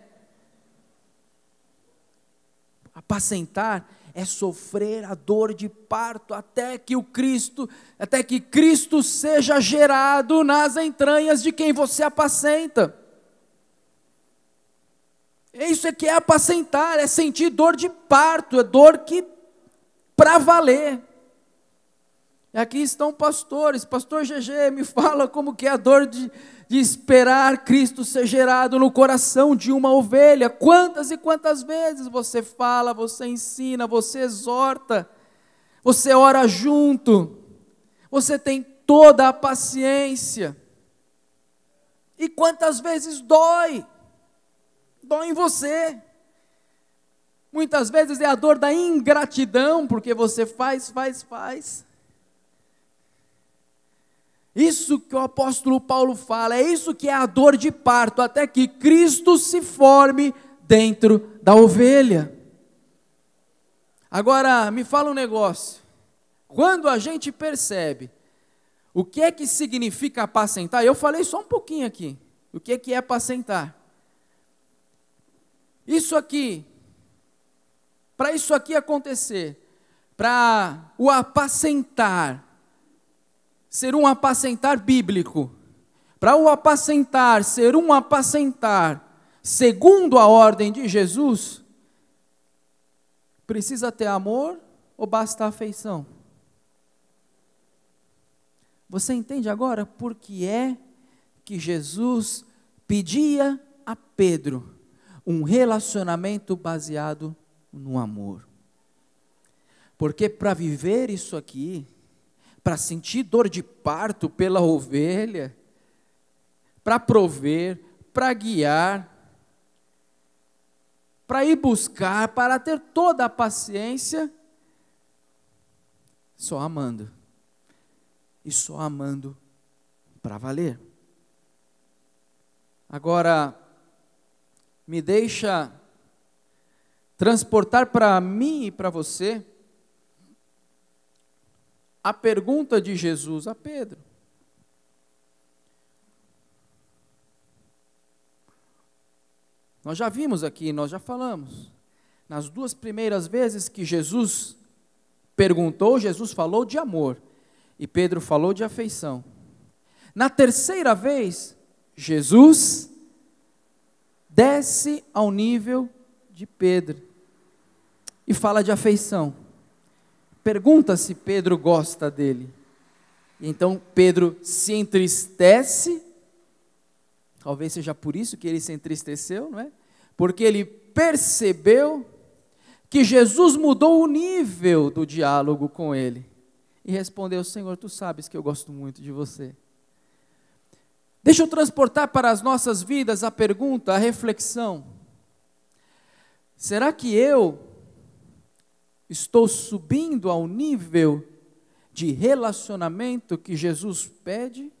B: Apacentar é sofrer a dor de parto até que Cristo seja gerado nas entranhas de quem você apacenta. Isso é que é apacentar, é sentir dor de parto, é dor que para valer. E aqui estão pastores, pastor GG, me fala como que é a dor de esperar Cristo ser gerado no coração de uma ovelha. Quantas e quantas vezes você fala, você ensina, você exorta, você ora junto, você tem toda a paciência. E quantas vezes dói em você. Muitas vezes é a dor da ingratidão, porque você faz. Isso que o apóstolo Paulo fala, é isso que é a dor de parto, até que Cristo se forme dentro da ovelha. Agora, me fala um negócio. Quando a gente percebe o que é que significa apacentar, eu falei só um pouquinho aqui, o que é apacentar. Isso aqui, para isso aqui acontecer, para o apacentar, ser um apacentar bíblico, para o apacentar, ser um apacentar, segundo a ordem de Jesus, precisa ter amor ou basta afeição? Você entende agora por que é que Jesus pedia a Pedro um relacionamento baseado no amor? Porque para viver isso aqui, para sentir dor de parto pela ovelha, para prover, para guiar, para ir buscar, para ter toda a paciência, só amando. E só amando para valer. Agora, me deixa transportar para mim e para você a pergunta de Jesus a Pedro. Nós já vimos aqui, nós já falamos. Nas duas primeiras vezes que Jesus perguntou, Jesus falou de amor. E Pedro falou de afeição. Na terceira vez, Jesus desce ao nível de Pedro e fala de afeição. Pergunta se Pedro gosta dele. Então Pedro se entristece, talvez seja por isso que ele se entristeceu, não é? Porque ele percebeu que Jesus mudou o nível do diálogo com ele. E respondeu: Senhor, tu sabes que eu gosto muito de você. Deixa eu transportar para as nossas vidas a pergunta, a reflexão. Será que eu estou subindo ao nível de relacionamento que Jesus pede?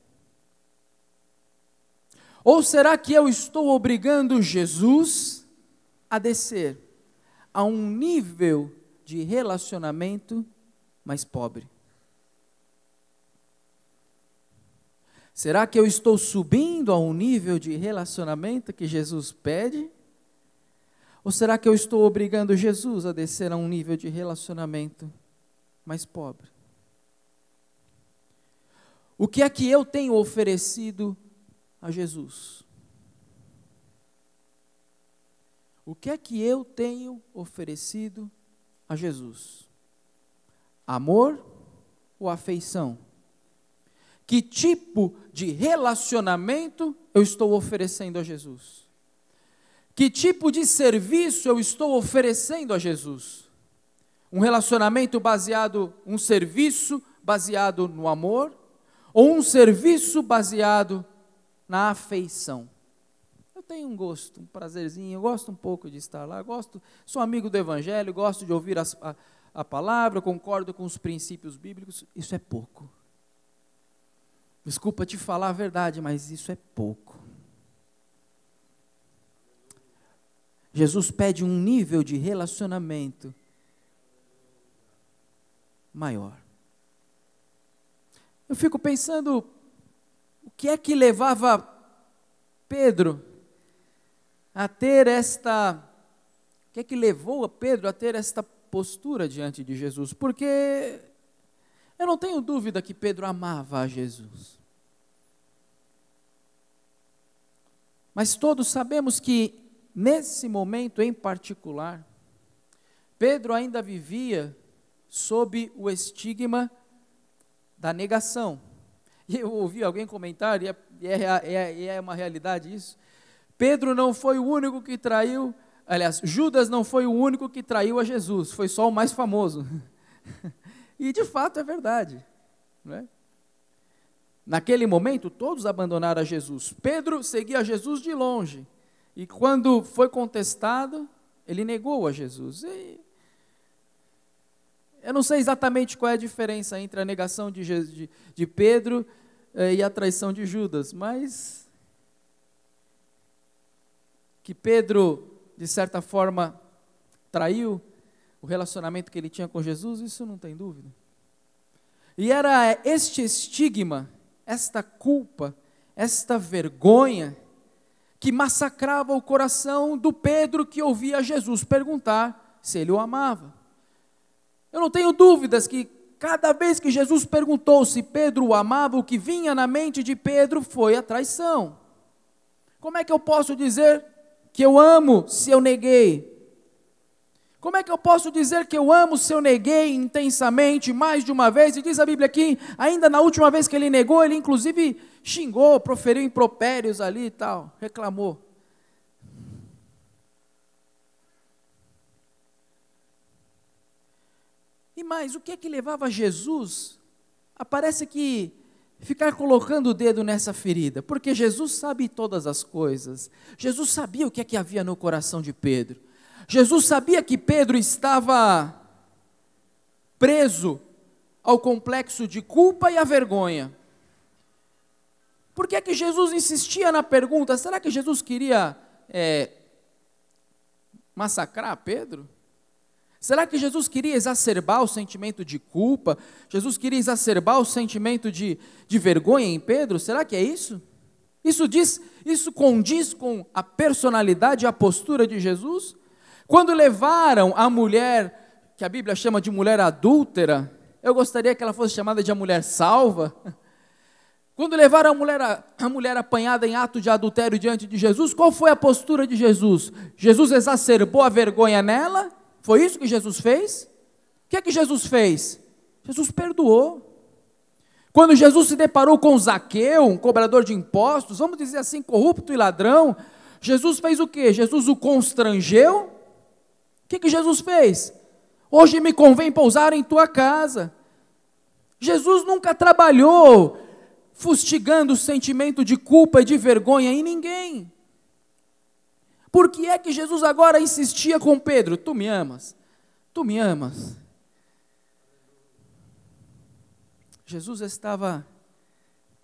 B: Ou será que eu estou obrigando Jesus a descer a um nível de relacionamento mais pobre? Será que eu estou subindo a um nível de relacionamento que Jesus pede? Ou será que eu estou obrigando Jesus a descer a um nível de relacionamento mais pobre? O que é que eu tenho oferecido a Jesus? O que é que eu tenho oferecido a Jesus? Amor ou afeição? Que tipo de relacionamento eu estou oferecendo a Jesus? Que tipo de serviço eu estou oferecendo a Jesus? Um relacionamento baseado, um serviço baseado no amor? Ou um serviço baseado na afeição? Eu tenho um gosto, um prazerzinho, eu gosto um pouco de estar lá, sou amigo do Evangelho, gosto de ouvir a palavra, concordo com os princípios bíblicos, isso é pouco. Desculpa te falar a verdade, mas isso é pouco. Jesus pede um nível de relacionamento maior. Eu fico pensando, o que é que levava Pedro a ter o que é que levou a Pedro a ter esta postura diante de Jesus? Porque eu não tenho dúvida que Pedro amava a Jesus. Mas todos sabemos que, nesse momento em particular, Pedro ainda vivia sob o estigma da negação. E eu ouvi alguém comentar, e é uma realidade isso. Pedro não foi o único que traiu, aliás, Judas não foi o único que traiu a Jesus, foi só o mais famoso. E de fato é verdade, não é? Naquele momento, todos abandonaram a Jesus. Pedro seguia Jesus de longe. E quando foi contestado, ele negou a Jesus. Eu não sei exatamente qual é a diferença entre a negação de Pedro e a traição de Judas, mas que Pedro, de certa forma, traiu o relacionamento que ele tinha com Jesus, isso não tem dúvida. E era este estigma, esta culpa, esta vergonha, que massacrava o coração do Pedro que ouvia Jesus perguntar se ele o amava. Eu não tenho dúvidas que cada vez que Jesus perguntou se Pedro o amava, o que vinha na mente de Pedro foi a traição. Como é que eu posso dizer que eu amo se eu neguei? Como é que eu posso dizer que eu amo se eu neguei intensamente mais de uma vez? E diz a Bíblia aqui, ainda na última vez que ele negou, ele inclusive xingou, proferiu impropérios ali e tal, reclamou. E mais, o que é que levava Jesus a parece que ficar colocando o dedo nessa ferida? Porque Jesus sabe todas as coisas. Jesus sabia o que é que havia no coração de Pedro. Jesus sabia que Pedro estava preso ao complexo de culpa e à vergonha. Por que é que Jesus insistia na pergunta? Será que Jesus queria massacrar Pedro? Será que Jesus queria exacerbar o sentimento de culpa? Jesus queria exacerbar o sentimento de vergonha em Pedro? Será que é isso? Isso condiz com a personalidade e a postura de Jesus? Quando levaram a mulher, que a Bíblia chama de mulher adúltera, eu gostaria que ela fosse chamada de a mulher salva. Quando levaram a mulher apanhada em ato de adultério diante de Jesus, qual foi a postura de Jesus? Jesus exacerbou a vergonha nela? Foi isso que Jesus fez? O que é que Jesus fez? Jesus perdoou. Quando Jesus se deparou com Zaqueu, um cobrador de impostos, vamos dizer assim, corrupto e ladrão, Jesus fez o quê? Jesus o constrangeu? O que Jesus fez? Hoje me convém pousar em tua casa. Jesus nunca trabalhou fustigando o sentimento de culpa e de vergonha em ninguém. Por que é que Jesus agora insistia com Pedro? Tu me amas? Tu me amas? Jesus estava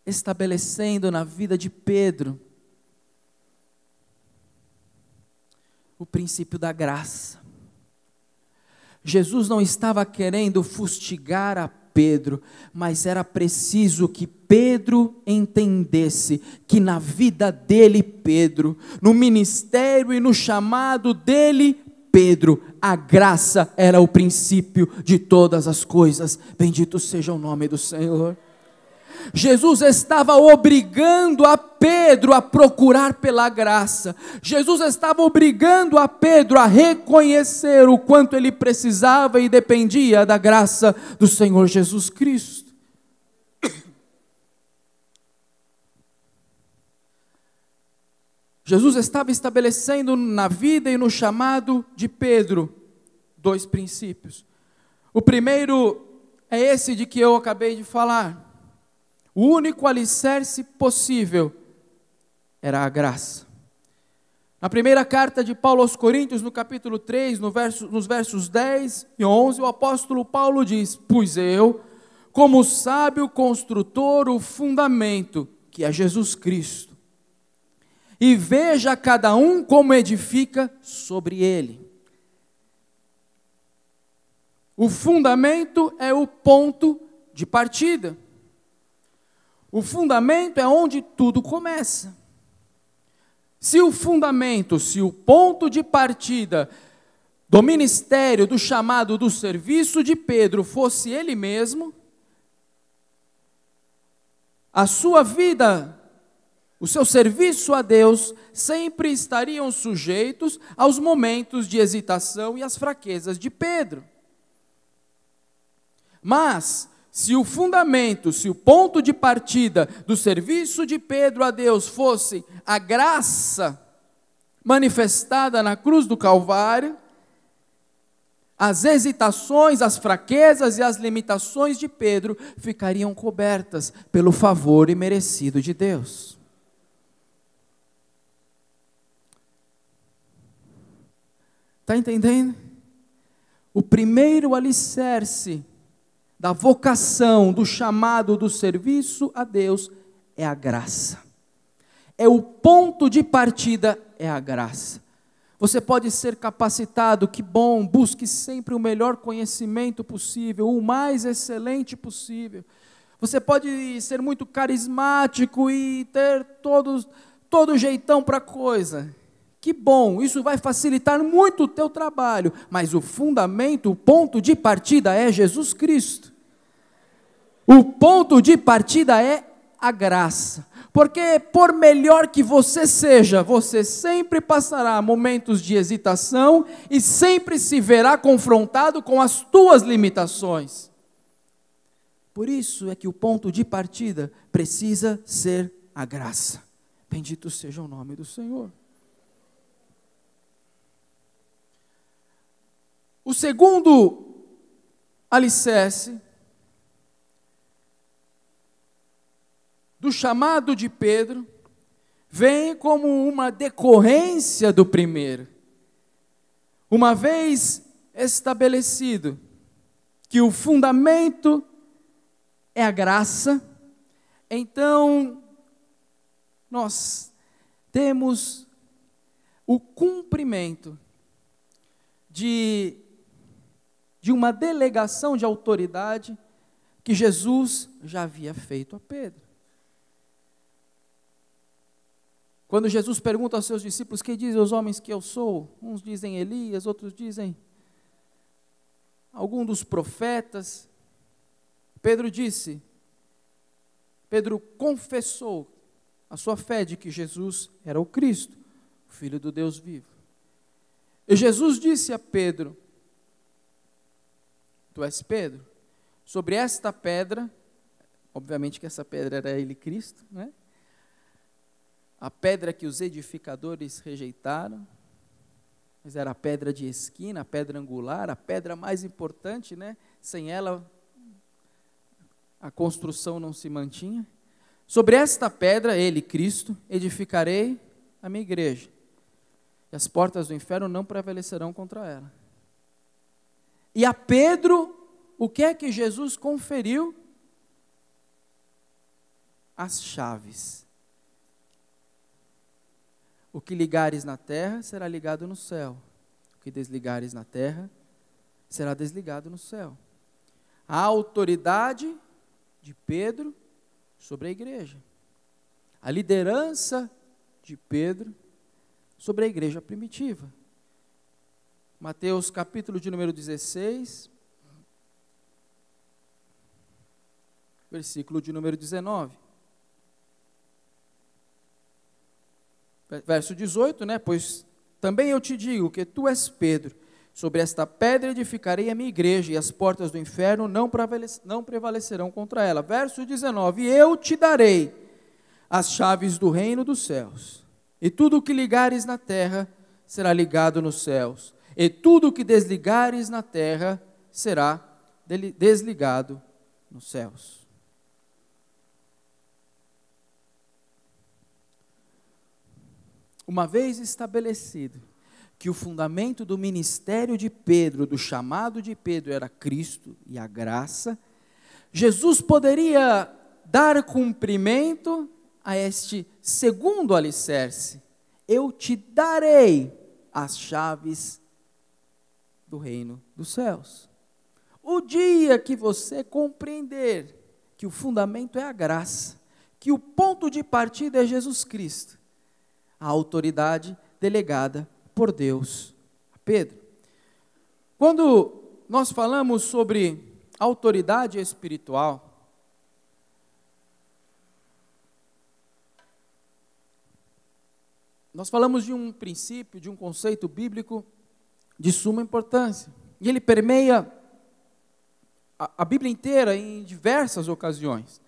B: estabelecendo na vida de Pedro o princípio da graça. Jesus não estava querendo fustigar a Pedro, mas era preciso que Pedro entendesse que na vida dele, Pedro, no ministério e no chamado dele, Pedro, a graça era o princípio de todas as coisas. Bendito seja o nome do Senhor. Jesus estava obrigando a Pedro a procurar pela graça. Jesus estava obrigando a Pedro a reconhecer o quanto ele precisava e dependia da graça do Senhor Jesus Cristo. Jesus estava estabelecendo na vida e no chamado de Pedro 2 princípios. O primeiro é esse de que eu acabei de falar. O único alicerce possível era a graça. Na primeira carta de Paulo aos Coríntios, no capítulo 3, nos versos 10 e 11, o apóstolo Paulo diz: pois eu, como sábio construtor, o fundamento, que é Jesus Cristo, e veja cada um como edifica sobre ele. O fundamento é o ponto de partida. O fundamento é onde tudo começa. Se o fundamento, se o ponto de partida do ministério, do chamado, do serviço de Pedro fosse ele mesmo, a sua vida, o seu serviço a Deus, sempre estariam sujeitos aos momentos de hesitação e às fraquezas de Pedro. Mas se o fundamento, se o ponto de partida do serviço de Pedro a Deus fosse a graça manifestada na cruz do Calvário, as hesitações, as fraquezas e as limitações de Pedro ficariam cobertas pelo favor imerecido de Deus. Está entendendo? O primeiro alicerce da vocação, do chamado, do serviço a Deus é a graça. É o ponto de partida, é a graça. Você pode ser capacitado, que bom, busque sempre o melhor conhecimento possível, o mais excelente possível. Você pode ser muito carismático e ter todo jeitão para a coisa. Que bom, isso vai facilitar muito o teu trabalho, mas o fundamento, o ponto de partida é Jesus Cristo. O ponto de partida é a graça. Porque por melhor que você seja, você sempre passará momentos de hesitação e sempre se verá confrontado com as tuas limitações. Por isso é que o ponto de partida precisa ser a graça. Bendito seja o nome do Senhor. O segundo alicerce do chamado de Pedro vem como uma decorrência do primeiro. Uma vez estabelecido que o fundamento é a graça, então nós temos o cumprimento de uma delegação de autoridade que Jesus já havia feito a Pedro. Quando Jesus pergunta aos seus discípulos, quem dizem os homens que eu sou? Uns dizem Elias, outros dizem algum dos profetas. Pedro confessou a sua fé de que Jesus era o Cristo, o Filho do Deus vivo. E Jesus disse a Pedro, tu és Pedro, sobre esta pedra, obviamente que essa pedra era ele, Cristo, né? A pedra que os edificadores rejeitaram, mas era a pedra de esquina, a pedra angular, a pedra mais importante, né? Sem ela a construção não se mantinha. Sobre esta pedra, ele, Cristo, edificarei a minha igreja, e as portas do inferno não prevalecerão contra ela. E a Pedro, o que é que Jesus conferiu? As chaves. O que ligares na terra, será ligado no céu. O que desligares na terra, será desligado no céu. A autoridade de Pedro sobre a igreja. A liderança de Pedro sobre a igreja primitiva. Mateus capítulo de número 16, versículo de número 19. Verso 18, né? Pois também eu te digo que tu és Pedro, sobre esta pedra edificarei a minha igreja, e as portas do inferno não prevalecerão contra ela. Verso 19, e eu te darei as chaves do reino dos céus, e tudo o que ligares na terra será ligado nos céus, e tudo o que desligares na terra será desligado nos céus. Uma vez estabelecido que o fundamento do ministério de Pedro, do chamado de Pedro, era Cristo e a graça, Jesus poderia dar cumprimento a este segundo alicerce. Eu te darei as chaves do reino dos céus. O dia que você compreender que o fundamento é a graça, que o ponto de partida é Jesus Cristo, a autoridade delegada por Deus a Pedro. Quando nós falamos sobre autoridade espiritual, nós falamos de um princípio, de um conceito bíblico de suma importância. E ele permeia a Bíblia inteira em diversas ocasiões.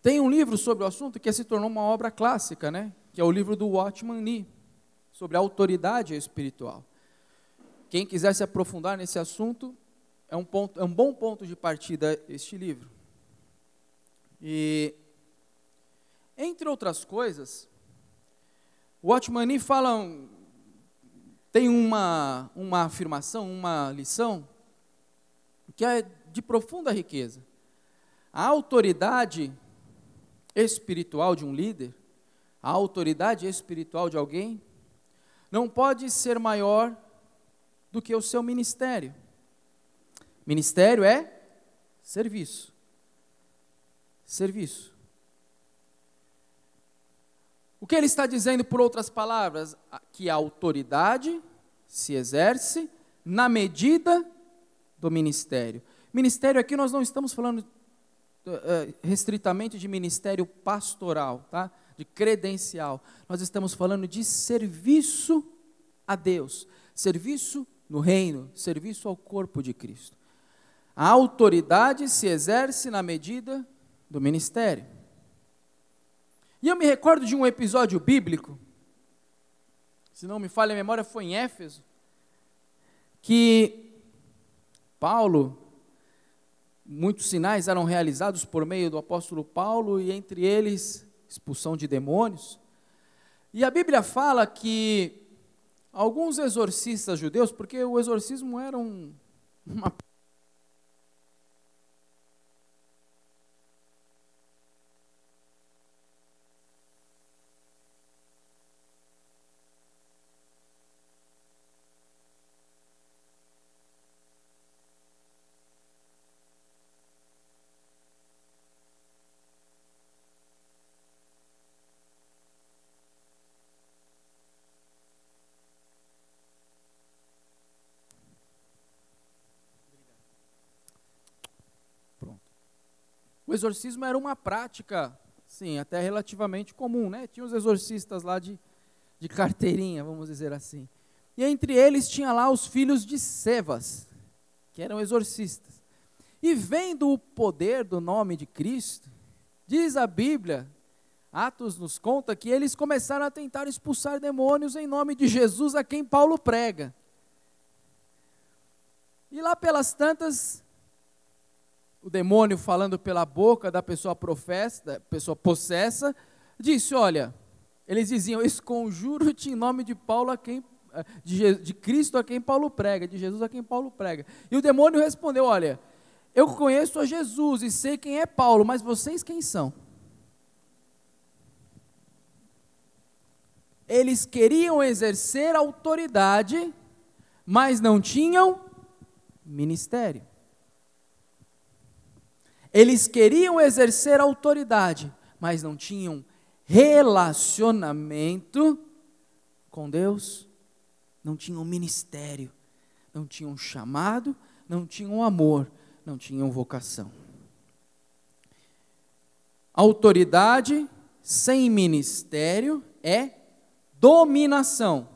B: Tem um livro sobre o assunto que se tornou uma obra clássica, né? Que é o livro do Watchman Nee, sobre a autoridade espiritual. Quem quiser se aprofundar nesse assunto, é um bom ponto de partida este livro. E, entre outras coisas, O Watchman Nee fala, tem uma afirmação, uma lição, que é de profunda riqueza. A autoridade espiritual de um líder, a autoridade espiritual de alguém, não pode ser maior do que o seu ministério. Ministério é serviço. Serviço. O que ele está dizendo, por outras palavras? Que a autoridade se exerce na medida do ministério. Ministério aqui nós não estamos falando restritamente de ministério pastoral, tá? De credencial. Nós estamos falando de serviço a Deus, serviço no reino, serviço ao corpo de Cristo. A autoridade se exerce na medida do ministério. E eu me recordo de um episódio bíblico, se não me falha a memória, foi em Éfeso, que Paulo, muitos sinais eram realizados por meio do apóstolo Paulo, e entre eles, expulsão de demônios. E a Bíblia fala que alguns exorcistas judeus, porque o exorcismo era uma O exorcismo era uma prática, sim, até relativamente comum, né? Tinha os exorcistas lá de carteirinha, vamos dizer assim. E entre eles tinha lá os filhos de Sevas, que eram exorcistas. E vendo o poder do nome de Cristo, diz a Bíblia, Atos nos conta que eles começaram a tentar expulsar demônios em nome de Jesus, a quem Paulo prega. E lá pelas tantas, o demônio falando pela boca da pessoa da pessoa possessa, disse, olha, eles diziam, esconjuro-te em nome de Paulo de Cristo a quem Paulo prega, de Jesus a quem Paulo prega. E o demônio respondeu, olha, eu conheço a Jesus e sei quem é Paulo, mas vocês quem são? Eles queriam exercer autoridade, mas não tinham ministério. Eles queriam exercer autoridade, mas não tinham relacionamento com Deus, não tinham ministério, não tinham chamado, não tinham amor, não tinham vocação. Autoridade sem ministério é dominação.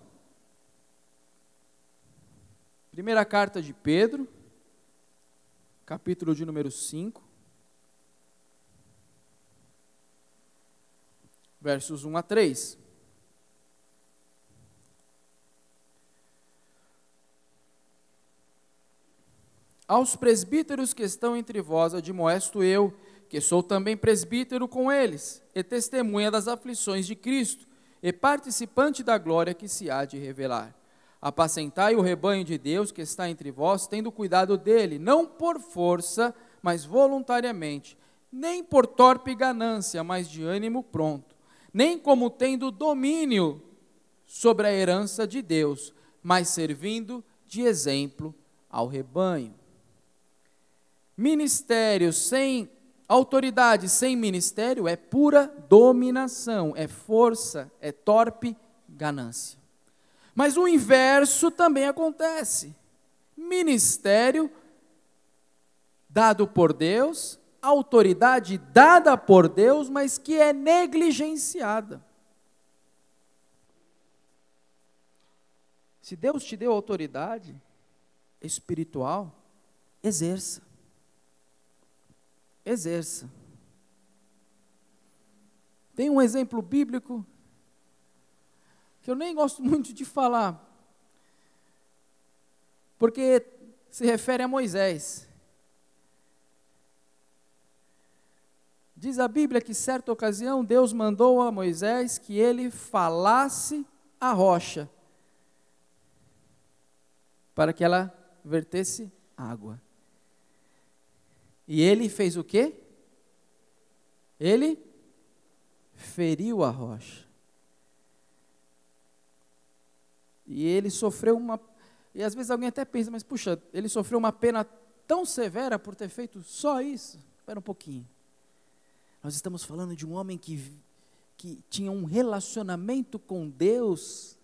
B: Primeira carta de Pedro, capítulo de número 5. Versos 1 a 3. Aos presbíteros que estão entre vós, admoesto eu, que sou também presbítero com eles, e testemunha das aflições de Cristo, e participante da glória que se há de revelar. Apacentai o rebanho de Deus que está entre vós, tendo cuidado dele, não por força, mas voluntariamente, nem por torpe ganância, mas de ânimo pronto, nem como tendo domínio sobre a herança de Deus, mas servindo de exemplo ao rebanho. Ministério sem autoridade, sem ministério, é pura dominação, é força, é torpe ganância. Mas o inverso também acontece. Ministério dado por Deus, autoridade dada por Deus, mas que é negligenciada. Se Deus te deu autoridade espiritual, exerça. Exerça. Tem um exemplo bíblico que eu nem gosto muito de falar, porque se refere a Moisés. Diz a Bíblia que certa ocasião Deus mandou a Moisés que ele falasse à rocha, para que ela vertesse água. E ele fez o quê? Ele feriu a rocha. E ele sofreu uma... E às vezes alguém até pensa, mas puxa, ele sofreu uma pena tão severa por ter feito só isso? Espera um pouquinho. Nós estamos falando de um homem que tinha um relacionamento com Deus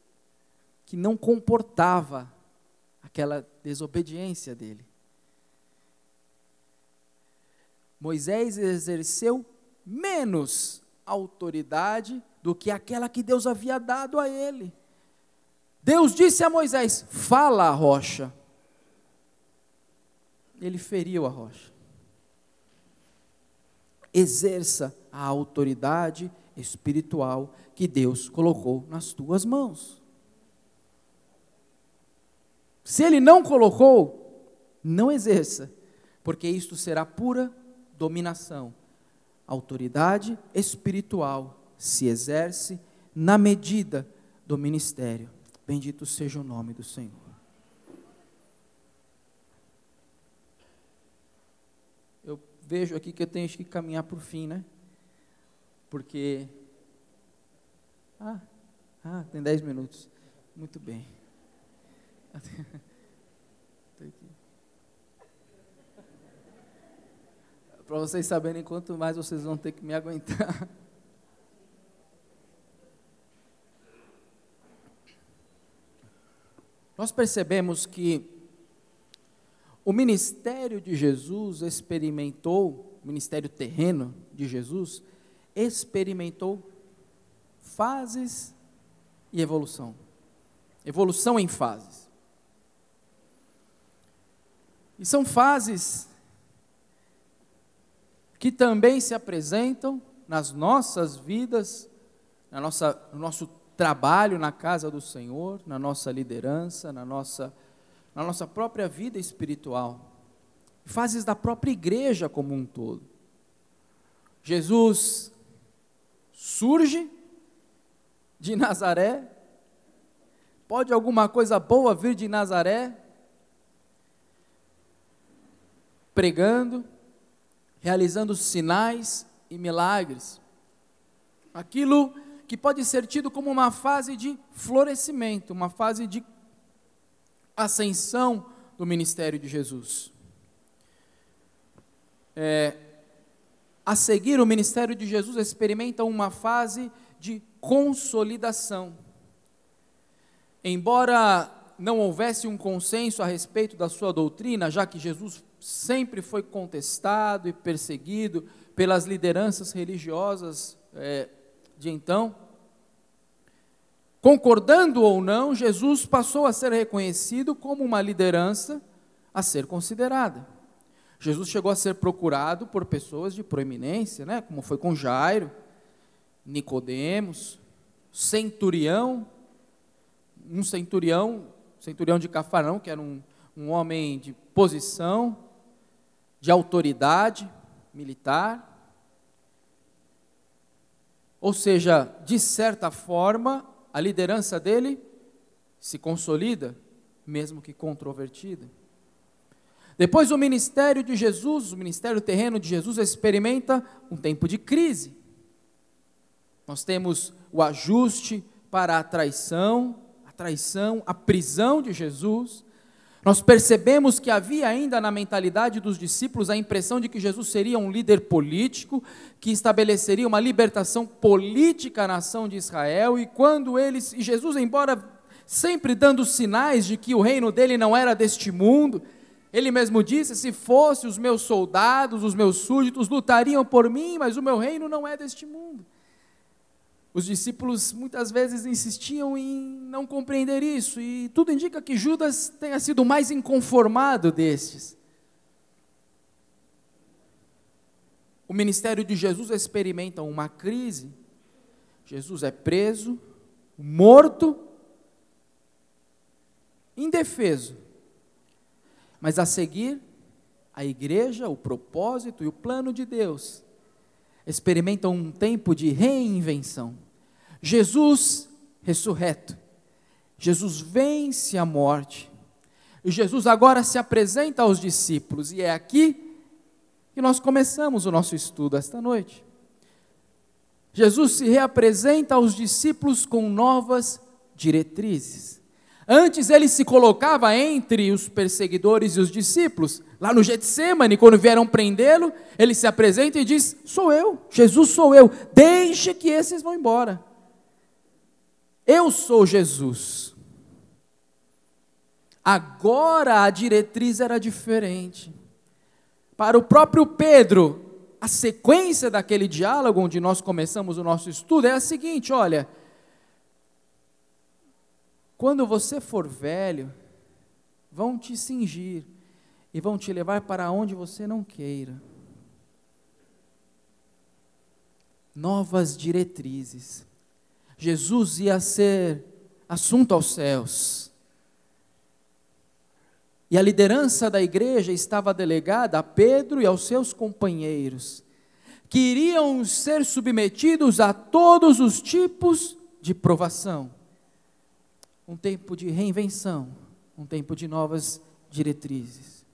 B: que não comportava aquela desobediência dele. Moisés exerceu menos autoridade do que aquela que Deus havia dado a ele. Deus disse a Moisés: fala à rocha. Ele feriu a rocha. Exerça a autoridade espiritual que Deus colocou nas tuas mãos. Se Ele não colocou, não exerça, porque isto será pura dominação. A autoridade espiritual se exerce na medida do ministério. Bendito seja o nome do Senhor. Eu vejo aqui que eu tenho que caminhar para o fim, né? Porque... tem 10 minutos. Muito bem. Para vocês saberem quanto mais vocês vão ter que me aguentar. Nós percebemos que o ministério de Jesus experimentou, o ministério terreno de Jesus, experimentou fases e evolução. Evolução em fases. E são fases que também se apresentam nas nossas vidas, no nosso trabalho na casa do Senhor, na nossa liderança, na nossa própria vida espiritual, fases da própria igreja como um todo. Jesus surge de Nazaré. Pode alguma coisa boa vir de Nazaré? Pregando, realizando sinais e milagres. Aquilo que pode ser tido como uma fase de florescimento, uma fase de ascensão do ministério de Jesus. A seguir, o ministério de Jesus experimenta uma fase de consolidação. Embora não houvesse um consenso a respeito da sua doutrina, já que Jesus sempre foi contestado e perseguido pelas lideranças religiosas de então, concordando ou não, Jesus passou a ser reconhecido como uma liderança a ser considerada. Jesus chegou a ser procurado por pessoas de proeminência, né? Como foi com Jairo, Nicodemos, centurião de Cafarnaum, que era um homem de posição, de autoridade militar. Ou seja, de certa forma, a liderança dele se consolida, mesmo que controvertida. Depois o ministério de Jesus, o ministério terreno de Jesus, experimenta um tempo de crise. Nós temos o ajuste para a traição, a prisão de Jesus. Nós percebemos que havia ainda na mentalidade dos discípulos a impressão de que Jesus seria um líder político, que estabeleceria uma libertação política à nação de Israel, e Jesus, embora sempre dando sinais de que o reino dele não era deste mundo, ele mesmo disse: se fosse os meus soldados, os meus súditos lutariam por mim, mas o meu reino não é deste mundo. Os discípulos muitas vezes insistiam em não compreender isso, e tudo indica que Judas tenha sido o mais inconformado destes. O ministério de Jesus experimenta uma crise. Jesus é preso, morto, indefeso. Mas a seguir, a igreja, o propósito e o plano de Deus experimentam um tempo de reinvenção. Jesus ressurreto, Jesus vence a morte, e Jesus agora se apresenta aos discípulos, e é aqui que nós começamos o nosso estudo esta noite. Jesus se reapresenta aos discípulos com novas diretrizes. Antes ele se colocava entre os perseguidores e os discípulos, lá no Getsêmani, quando vieram prendê-lo, ele se apresenta e diz: sou eu, Jesus sou eu, deixe que esses vão embora. Eu sou Jesus. Agora a diretriz era diferente. Para o próprio Pedro, a sequência daquele diálogo onde nós começamos o nosso estudo é a seguinte: olha, quando você for velho, vão te cingir e vão te levar para onde você não queira. Novas diretrizes. Jesus ia ser assunto aos céus. E a liderança da igreja estava delegada a Pedro e aos seus companheiros, que iriam ser submetidos a todos os tipos de provação. Um tempo de reinvenção, um tempo de novas diretrizes.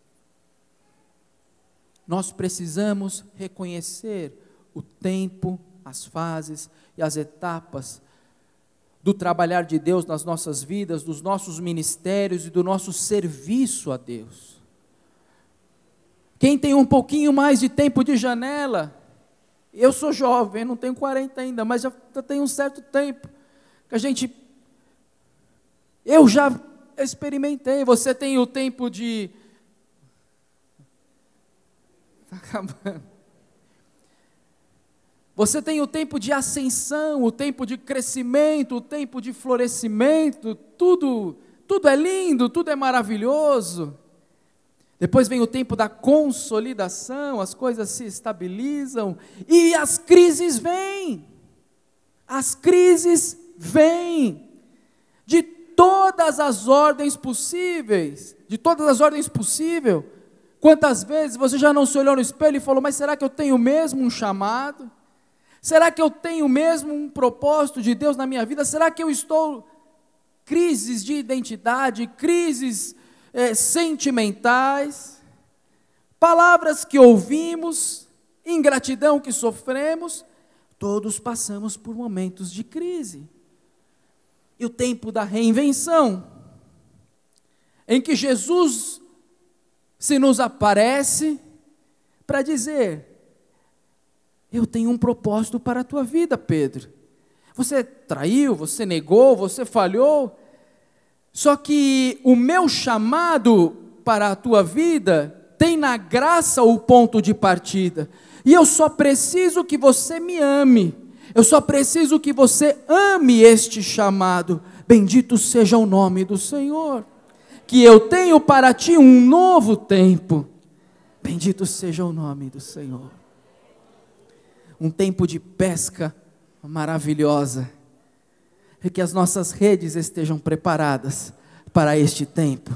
B: Nós precisamos reconhecer o tempo, as fases e as etapas do trabalhar de Deus nas nossas vidas, dos nossos ministérios e do nosso serviço a Deus. Quem tem um pouquinho mais de tempo de janela, eu sou jovem, não tenho 40 ainda, mas já tenho um certo tempo, que eu já experimentei. Você tem o tempo de... Está acabando. Você tem o tempo de ascensão, o tempo de crescimento, o tempo de florescimento, tudo é lindo, tudo é maravilhoso. Depois vem o tempo da consolidação, as coisas se estabilizam e as crises vêm. As crises vêm de todas as ordens possíveis, Quantas vezes você já não se olhou no espelho e falou: mas será que eu tenho mesmo um chamado? Será que eu tenho mesmo um propósito de Deus na minha vida? Será que eu estou... Crises de identidade, crises sentimentais, palavras que ouvimos, ingratidão que sofremos, todos passamos por momentos de crise. E o tempo da reinvenção, em que Jesus se nos aparece para dizer: eu tenho um propósito para a tua vida, Pedro. Você traiu, você negou, você falhou, só que o meu chamado para a tua vida tem na graça o ponto de partida, e eu só preciso que você me ame, eu só preciso que você ame este chamado. Bendito seja o nome do Senhor, que eu tenho para ti um novo tempo. Bendito seja o nome do Senhor. Um tempo de pesca maravilhosa, e que as nossas redes estejam preparadas para este tempo,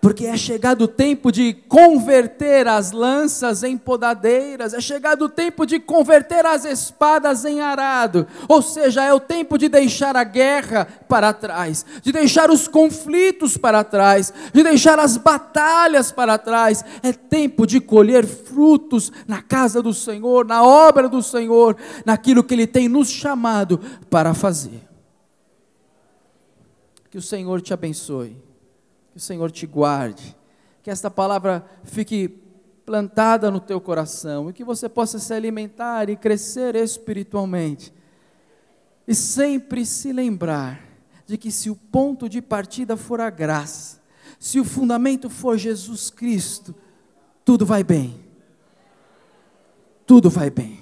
B: porque é chegado o tempo de converter as lanças em podadeiras, é chegado o tempo de converter as espadas em arado, ou seja, é o tempo de deixar a guerra para trás, de deixar os conflitos para trás, de deixar as batalhas para trás. É tempo de colher frutos na casa do Senhor, na obra do Senhor, naquilo que Ele tem nos chamado para fazer. Que o Senhor te abençoe, que o Senhor te guarde, que esta palavra fique plantada no teu coração, e que você possa se alimentar e crescer espiritualmente, e sempre se lembrar de que se o ponto de partida for a graça, se o fundamento for Jesus Cristo, tudo vai bem, tudo vai bem.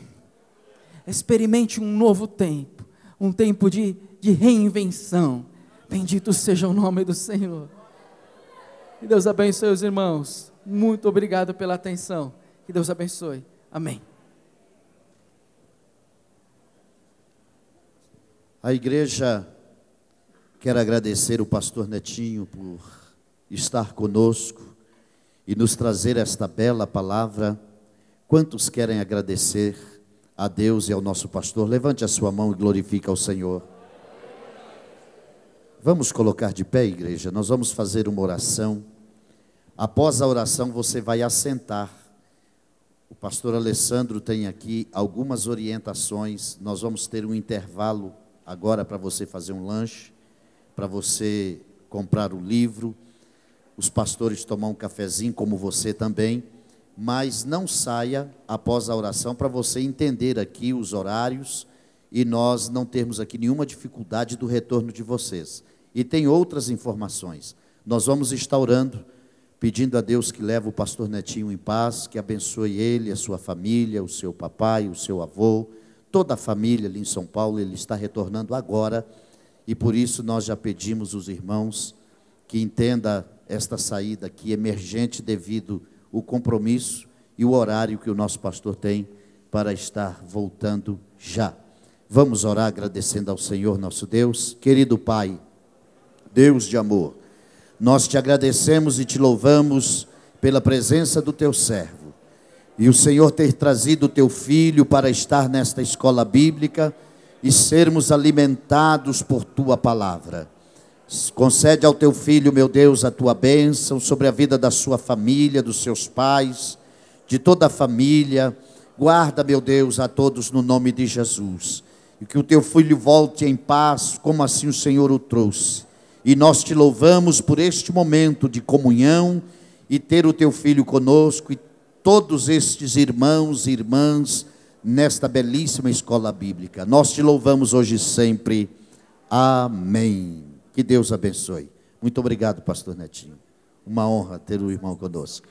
B: Experimente um novo tempo, um tempo de reinvenção. Bendito seja o nome do Senhor. Que Deus abençoe os irmãos. Muito obrigado pela atenção. Que Deus abençoe. Amém.
A: A igreja quer agradecer o pastor Netinho por estar conosco e nos trazer esta bela palavra. Quantos querem agradecer a Deus e ao nosso pastor. Levante a sua mão e glorifique ao Senhor. Vamos colocar de pé, igreja. Nós vamos fazer uma oração. Após a oração, você vai assentar. O pastor Alessandro tem aqui algumas orientações. Nós vamos ter um intervalo agora para você fazer um lanche, para você comprar o livro. Os pastores tomar um cafezinho, como você também. Mas não saia após a oração, para você entender aqui os horários e nós não termos aqui nenhuma dificuldade do retorno de vocês. E tem outras informações. Nós vamos estar orando, pedindo a Deus que leve o pastor Netinho em paz, que abençoe ele, a sua família, o seu papai, o seu avô, toda a família ali em São Paulo. Ele está retornando agora e por isso nós já pedimos os irmãos que entenda esta saída aqui emergente devido ao compromisso e o horário que o nosso pastor tem para estar voltando já. Vamos orar agradecendo ao Senhor nosso Deus. Querido Pai, Deus de amor, nós te agradecemos e te louvamos pela presença do teu servo. E o Senhor ter trazido o teu filho para estar nesta escola bíblica e sermos alimentados por tua palavra. Concede ao teu filho, meu Deus, a tua bênção sobre a vida da sua família, dos seus pais, de toda a família. Guarda, meu Deus, a todos no nome de Jesus. E que o teu filho volte em paz, como assim o Senhor o trouxe. E nós te louvamos por este momento de comunhão e ter o teu filho conosco e todos estes irmãos e irmãs nesta belíssima escola bíblica. Nós te louvamos hoje e sempre. Amém. Que Deus abençoe. Muito obrigado, pastor Netinho. Uma honra ter o irmão conosco.